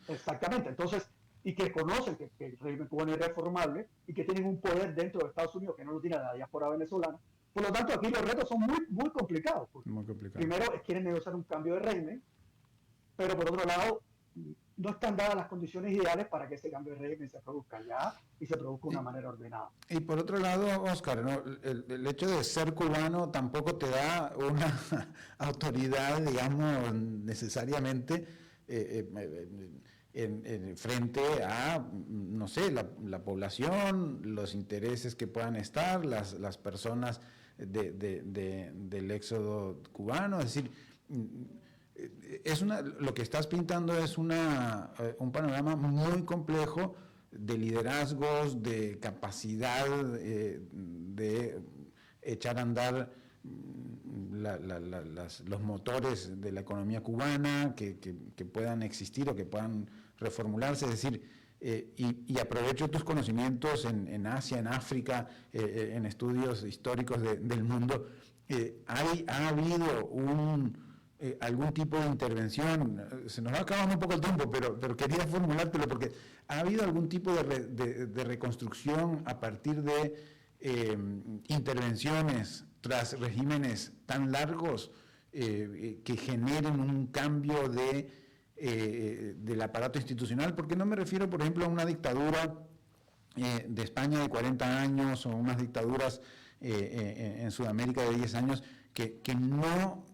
Exactamente, entonces, y que conocen que el régimen cubano es irreformable y que tienen un poder dentro de Estados Unidos que no lo tiene la diáspora venezolana. Por lo tanto, aquí los retos son muy, muy complicados. Muy complicado. Primero, quieren negociar un cambio de régimen, pero por otro lado, no están dadas las condiciones ideales para que ese cambio de régimen se produzca ya y se produzca de una manera ordenada. Y por otro lado, Oscar, ¿no? el hecho de ser cubano tampoco te da una autoridad, digamos, necesariamente frente a, no sé, la población, los intereses que puedan estar, las personas del éxodo cubano, es decir, lo que estás pintando es un panorama muy complejo de liderazgos, de capacidad de echar a andar los motores de la economía cubana que puedan existir o que puedan reformularse, es decir, y aprovecho tus conocimientos en Asia, en África, en estudios históricos del mundo. ¿Ha habido algún tipo de intervención? Se nos va acabando un poco el tiempo, pero quería formulártelo porque ¿ha habido algún tipo de reconstrucción a partir de intervenciones tras regímenes tan largos que generen un cambio del aparato institucional? Porque no me refiero, por ejemplo, a una dictadura de España de 40 años o unas dictaduras en Sudamérica de 10 años que no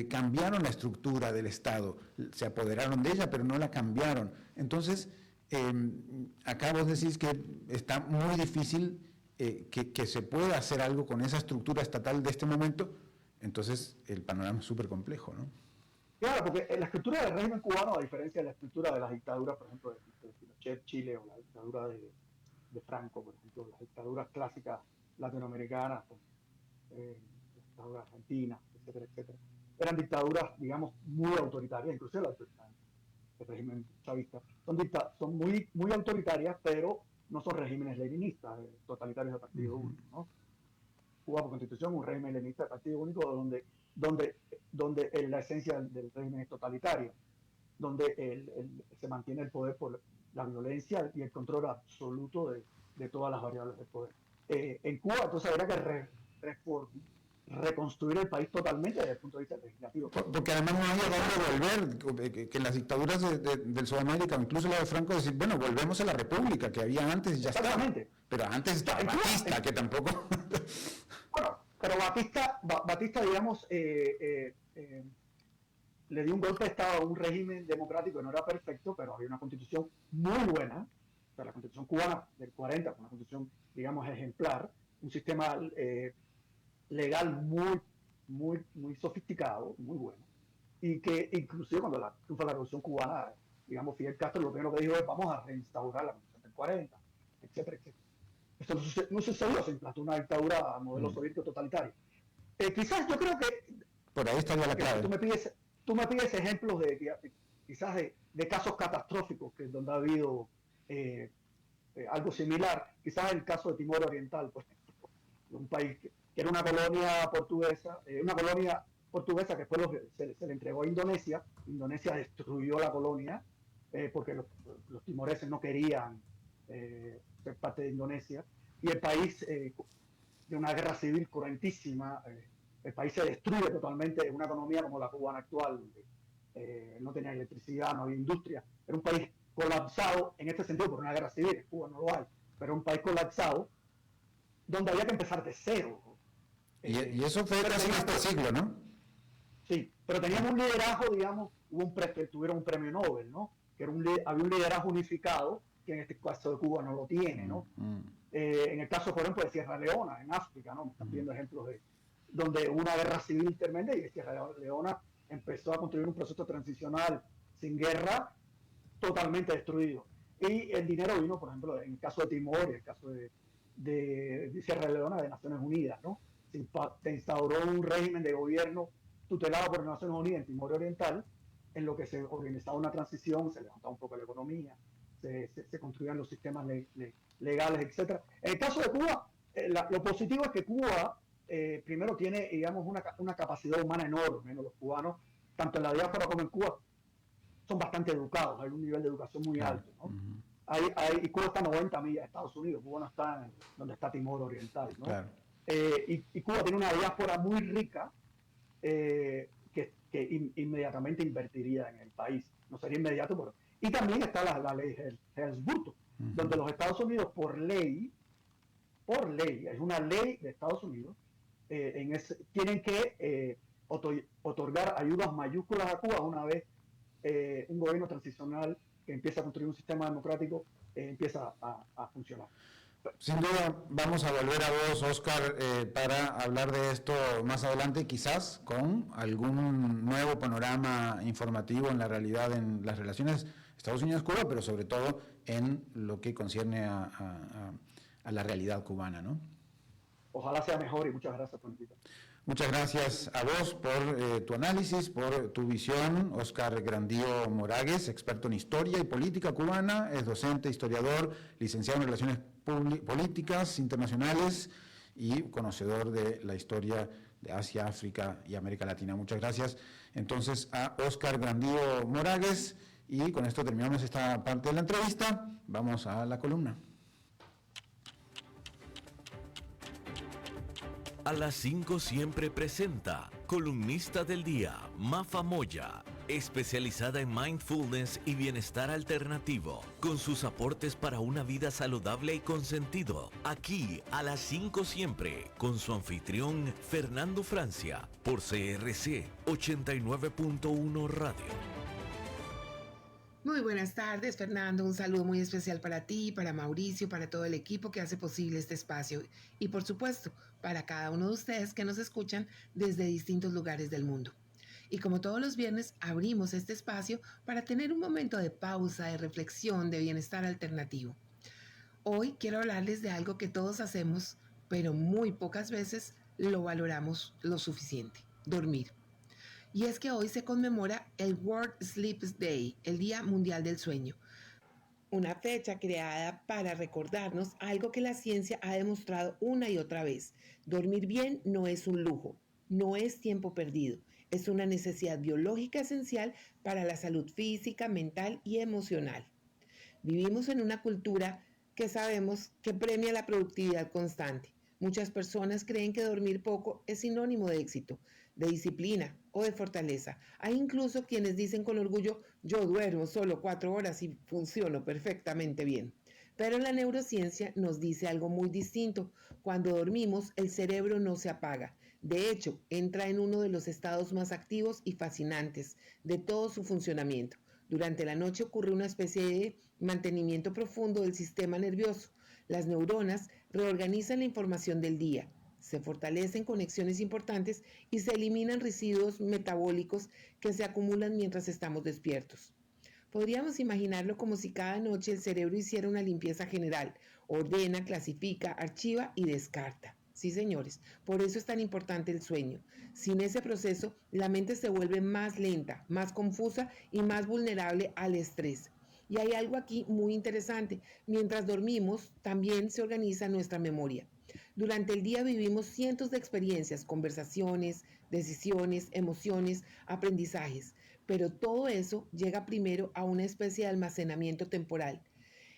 cambiaron la estructura del Estado, se apoderaron de ella, pero no la cambiaron. Entonces, acá vos decís que está muy difícil que se pueda hacer algo con esa estructura estatal de este momento, entonces el panorama es súper complejo, ¿no? Claro, porque la estructura del régimen cubano, a diferencia de la estructura de las dictaduras, por ejemplo, de Pinochet, Chile, o la dictadura de Franco, por ejemplo, las dictaduras clásicas latinoamericanas, la dictadura argentina, etcétera, etcétera, eran dictaduras, digamos, muy autoritarias, inclusive el régimen chavista, son muy, muy autoritarias, pero no son regímenes leninistas, totalitarios de partido único, ¿no? Cuba, por constitución, un régimen leninista de partido único donde la esencia del régimen es totalitaria, donde se mantiene el poder por la violencia y el control absoluto de todas las variables del poder. En Cuba, entonces, habría que reconstruir el país totalmente desde el punto de vista legislativo. Porque además no había dónde volver, que en las dictaduras del Sudamérica, incluso la de Franco, decir, bueno, volvemos a la república que había antes y ya está. Pero antes estaba Batista, que tampoco... Bueno, pero Batista digamos, le dio un golpe de Estado a un régimen democrático que no era perfecto, pero había una constitución muy buena, o sea, la constitución cubana del 40, una constitución, digamos, ejemplar, un sistema legal muy, muy sofisticado, muy bueno, y que inclusive cuando triunfa la Revolución Cubana, digamos, Fidel Castro lo primero que dijo es vamos a reinstaurar la Constitución del 40, etcétera, etcétera. Esto no sucedió, se implantó una dictadura a modelo soviético totalitario. Quizás yo creo que por ahí estaría la clave. Tú me pides ejemplos quizás de casos catastróficos donde ha habido algo similar, quizás el caso de Timor Oriental, por ejemplo, un país que era una colonia portuguesa que después se le entregó a Indonesia. Indonesia destruyó la colonia porque los timoreses no querían ser parte de Indonesia, y el país, de una guerra civil cruentísima, el país se destruye totalmente. Una economía como la cubana actual, no tenía electricidad, no había industria, era un país colapsado en este sentido por una guerra civil. En Cuba no lo hay, pero un país colapsado donde había que empezar de cero. Y eso fue casi este siglo, ¿no? Sí, pero teníamos un liderazgo, digamos, tuvieron un premio Nobel, ¿no? Que había un liderazgo unificado, que en este caso de Cuba no lo tiene, ¿no? En el caso, por ejemplo, de Sierra Leona, en África, ¿no? Están viendo ejemplos donde hubo una guerra civil tremenda y Sierra Leona empezó a construir un proceso transicional sin guerra, totalmente destruido. Y el dinero vino, por ejemplo, en el caso de Timor y el caso de Sierra Leona, de Naciones Unidas, ¿no? Se instauró un régimen de gobierno tutelado por Naciones Unidas en Timor Oriental, en lo que se organizaba una transición, se levantaba un poco la economía, se construían los sistemas legales, etc. En el caso de Cuba, lo positivo es que Cuba primero tiene, digamos, una capacidad humana enorme, ¿no? Los cubanos, tanto en la diáspora como en Cuba, son bastante educados, hay un nivel de educación muy alto, ¿no? Y Cuba está a 90 millas de Estados Unidos, Cuba no está donde está Timor Oriental, ¿no? Claro. Y Cuba tiene una diáspora muy rica que inmediatamente invertiría en el país. No sería inmediato, pero... Y también está la ley Helms-Burton, donde los Estados Unidos, por ley, es una ley de Estados Unidos, tienen que otorgar ayudas mayúsculas a Cuba una vez un gobierno transicional que empieza a construir un sistema democrático empieza a funcionar. Sin duda vamos a volver a vos, Oscar, para hablar de esto más adelante, quizás con algún nuevo panorama informativo en la realidad, en las relaciones Estados Unidos-Cuba, pero sobre todo en lo que concierne a la realidad cubana, ¿no? Ojalá sea mejor, y muchas gracias por invitarme. Muchas gracias a vos por tu análisis, por tu visión. Oscar Grandío Moragues, experto en historia y política cubana, es docente, historiador, licenciado en Relaciones Políticas Internacionales y conocedor de la historia de Asia, África y América Latina. Muchas gracias entonces a Oscar Grandío Moragues, y con esto terminamos esta parte de la entrevista. Vamos a la columna. A las 5 siempre presenta columnista del día, Mafa Moya, especializada en mindfulness y bienestar alternativo, con sus aportes para una vida saludable y con sentido. Aquí a las 5 siempre, con su anfitrión Fernando Francia, por CRC 89.1 Radio. Muy buenas tardes, Fernando. Un saludo muy especial para ti, para Mauricio, para todo el equipo que hace posible este espacio y, por supuesto, para cada uno de ustedes que nos escuchan desde distintos lugares del mundo. Y como todos los viernes, abrimos este espacio para tener un momento de pausa, de reflexión, de bienestar alternativo. Hoy quiero hablarles de algo que todos hacemos, pero muy pocas veces lo valoramos lo suficiente: dormir. Y es que hoy se conmemora el World Sleep Day, el Día Mundial del Sueño. Una fecha creada para recordarnos algo que la ciencia ha demostrado una y otra vez. Dormir bien no es un lujo, no es tiempo perdido. Es una necesidad biológica esencial para la salud física, mental y emocional. Vivimos en una cultura que sabemos que premia la productividad constante. Muchas personas creen que dormir poco es sinónimo de éxito, de disciplina o de fortaleza. Hay incluso quienes dicen con orgullo: yo duermo solo 4 horas y funciono perfectamente bien. Pero la neurociencia nos dice algo muy distinto. Cuando dormimos, el cerebro no se apaga. De hecho, entra en uno de los estados más activos y fascinantes de todo su funcionamiento. Durante la noche ocurre una especie de mantenimiento profundo del sistema nervioso. Las neuronas reorganizan la información del día, se fortalecen conexiones importantes y se eliminan residuos metabólicos que se acumulan mientras estamos despiertos. Podríamos imaginarlo como si cada noche el cerebro hiciera una limpieza general, ordena, clasifica, archiva y descarta. Sí, señores, por eso es tan importante el sueño. Sin ese proceso, la mente se vuelve más lenta, más confusa y más vulnerable al estrés. Y hay algo aquí muy interesante. Mientras dormimos, también se organiza nuestra memoria. Durante el día vivimos cientos de experiencias, conversaciones, decisiones, emociones, aprendizajes, pero todo eso llega primero a una especie de almacenamiento temporal.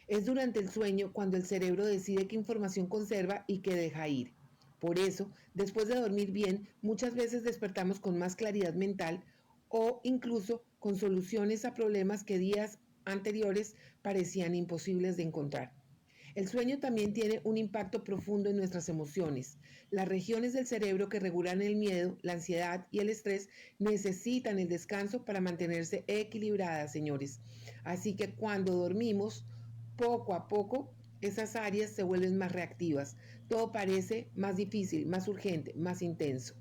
Es durante el sueño cuando el cerebro decide qué información conserva y qué deja ir. Por eso, después de dormir bien, muchas veces despertamos con más claridad mental o incluso con soluciones a problemas que días anteriores parecían imposibles de encontrar. El sueño también tiene un impacto profundo en nuestras emociones. Las regiones del cerebro que regulan el miedo, la ansiedad y el estrés necesitan el descanso para mantenerse equilibradas, señores. Así que cuando dormimos, poco a poco, esas áreas se vuelven más reactivas. Todo parece más difícil, más urgente, más intenso.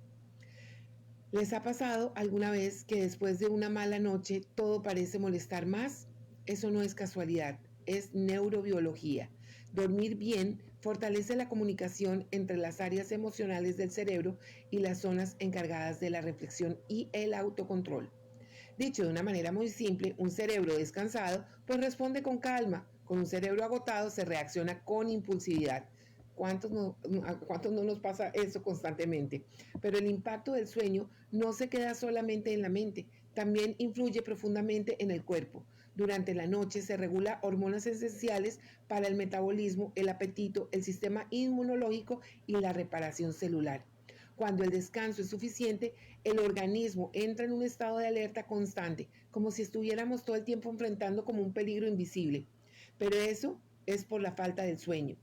¿Les ha pasado alguna vez que después de una mala noche todo parece molestar más? Eso no es casualidad, es neurobiología. Dormir bien fortalece la comunicación entre las áreas emocionales del cerebro y las zonas encargadas de la reflexión y el autocontrol. Dicho de una manera muy simple, un cerebro descansado pues responde con calma. Con un cerebro agotado se reacciona con impulsividad. ¿Cuántos no nos pasa eso constantemente? Pero el impacto del sueño no se queda solamente en la mente, también influye profundamente en el cuerpo. Durante la noche se regula hormonas esenciales para el metabolismo, el apetito, el sistema inmunológico y la reparación celular. Cuando el descanso es suficiente, el organismo entra en un estado de alerta constante, como si estuviéramos todo el tiempo enfrentando como un peligro invisible. Pero eso es por la falta del sueño.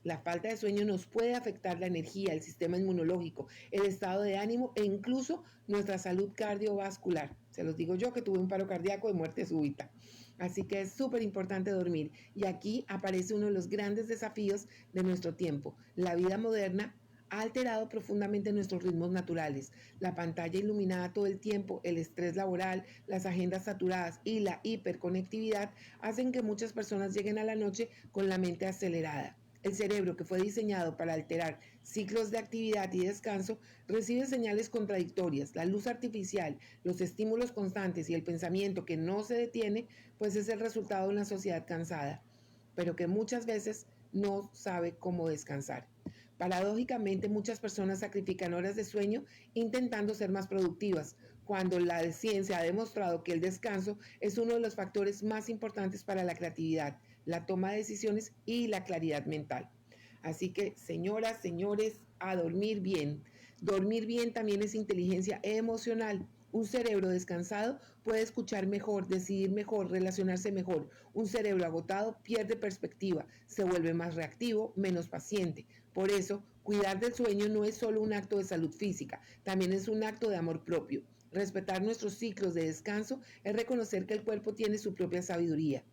La falta de sueño nos puede afectar la energía, el sistema inmunológico, el estado de ánimo e incluso nuestra salud cardiovascular. Se los digo yo que tuve un paro cardíaco de muerte súbita. Así que es súper importante dormir. Y aquí aparece uno de los grandes desafíos de nuestro tiempo. La vida moderna ha alterado profundamente nuestros ritmos naturales. La pantalla iluminada todo el tiempo, el estrés laboral, las agendas saturadas y la hiperconectividad hacen que muchas personas lleguen a la noche con la mente acelerada. El cerebro, que fue diseñado para alterar ciclos de actividad y descanso, recibe señales contradictorias. La luz artificial, los estímulos constantes y el pensamiento que no se detiene, pues es el resultado de una sociedad cansada, pero que muchas veces no sabe cómo descansar. Paradójicamente, muchas personas sacrifican horas de sueño intentando ser más productivas, cuando la ciencia ha demostrado que el descanso es uno de los factores más importantes para la creatividad, la toma de decisiones y la claridad mental. Así que, señoras, señores, a dormir bien. Dormir bien también es inteligencia emocional. Un cerebro descansado puede escuchar mejor, decidir mejor, relacionarse mejor. Un cerebro agotado pierde perspectiva, se vuelve más reactivo, menos paciente. Por eso, cuidar del sueño no es solo un acto de salud física, también es un acto de amor propio. Respetar nuestros ciclos de descanso es reconocer que el cuerpo tiene su propia sabiduría.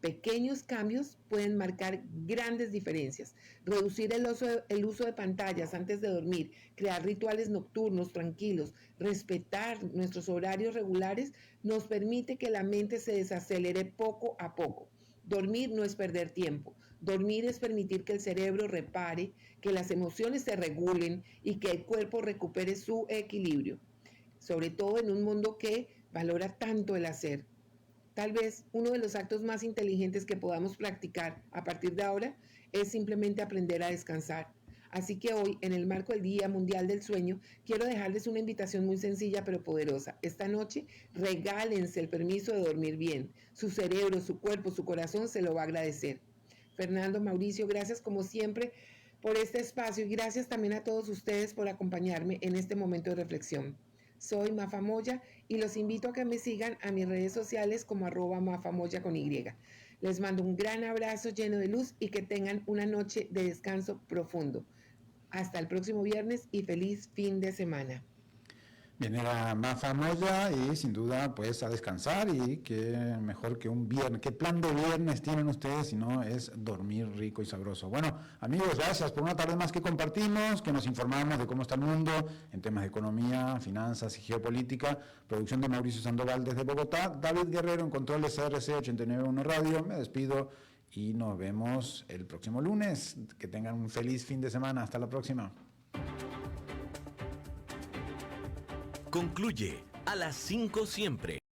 Pequeños cambios pueden marcar grandes diferencias. Reducir el uso de pantallas antes de dormir, crear rituales nocturnos tranquilos, respetar nuestros horarios regulares nos permite que la mente se desacelere poco a poco. Dormir no es perder tiempo. Dormir es permitir que el cerebro repare, que las emociones se regulen y que el cuerpo recupere su equilibrio. Sobre todo en un mundo que valora tanto el hacer. Tal vez uno de los actos más inteligentes que podamos practicar a partir de ahora es simplemente aprender a descansar. Así que hoy, en el marco del Día Mundial del Sueño, quiero dejarles una invitación muy sencilla pero poderosa. Esta noche, regálense el permiso de dormir bien. Su cerebro, su cuerpo, su corazón se lo va a agradecer. Fernando, Mauricio, gracias como siempre por este espacio y gracias también a todos ustedes por acompañarme en este momento de reflexión. Soy Mafa Moya y los invito a que me sigan a mis redes sociales como @mafamoya con Y. Les mando un gran abrazo lleno de luz y que tengan una noche de descanso profundo. Hasta el próximo viernes y feliz fin de semana. Viene la Mafa Moya y sin duda pues a descansar, y que mejor que un viernes, qué plan de viernes tienen ustedes si no es dormir rico y sabroso. Bueno, amigos, gracias por una tarde más que compartimos, que nos informamos de cómo está el mundo en temas de economía, finanzas y geopolítica. Producción de Mauricio Sandoval desde Bogotá, David Guerrero en controles CRC 891 Radio. Me despido y nos vemos el próximo lunes. Que tengan un feliz fin de semana. Hasta la próxima. Concluye a las 5 siempre.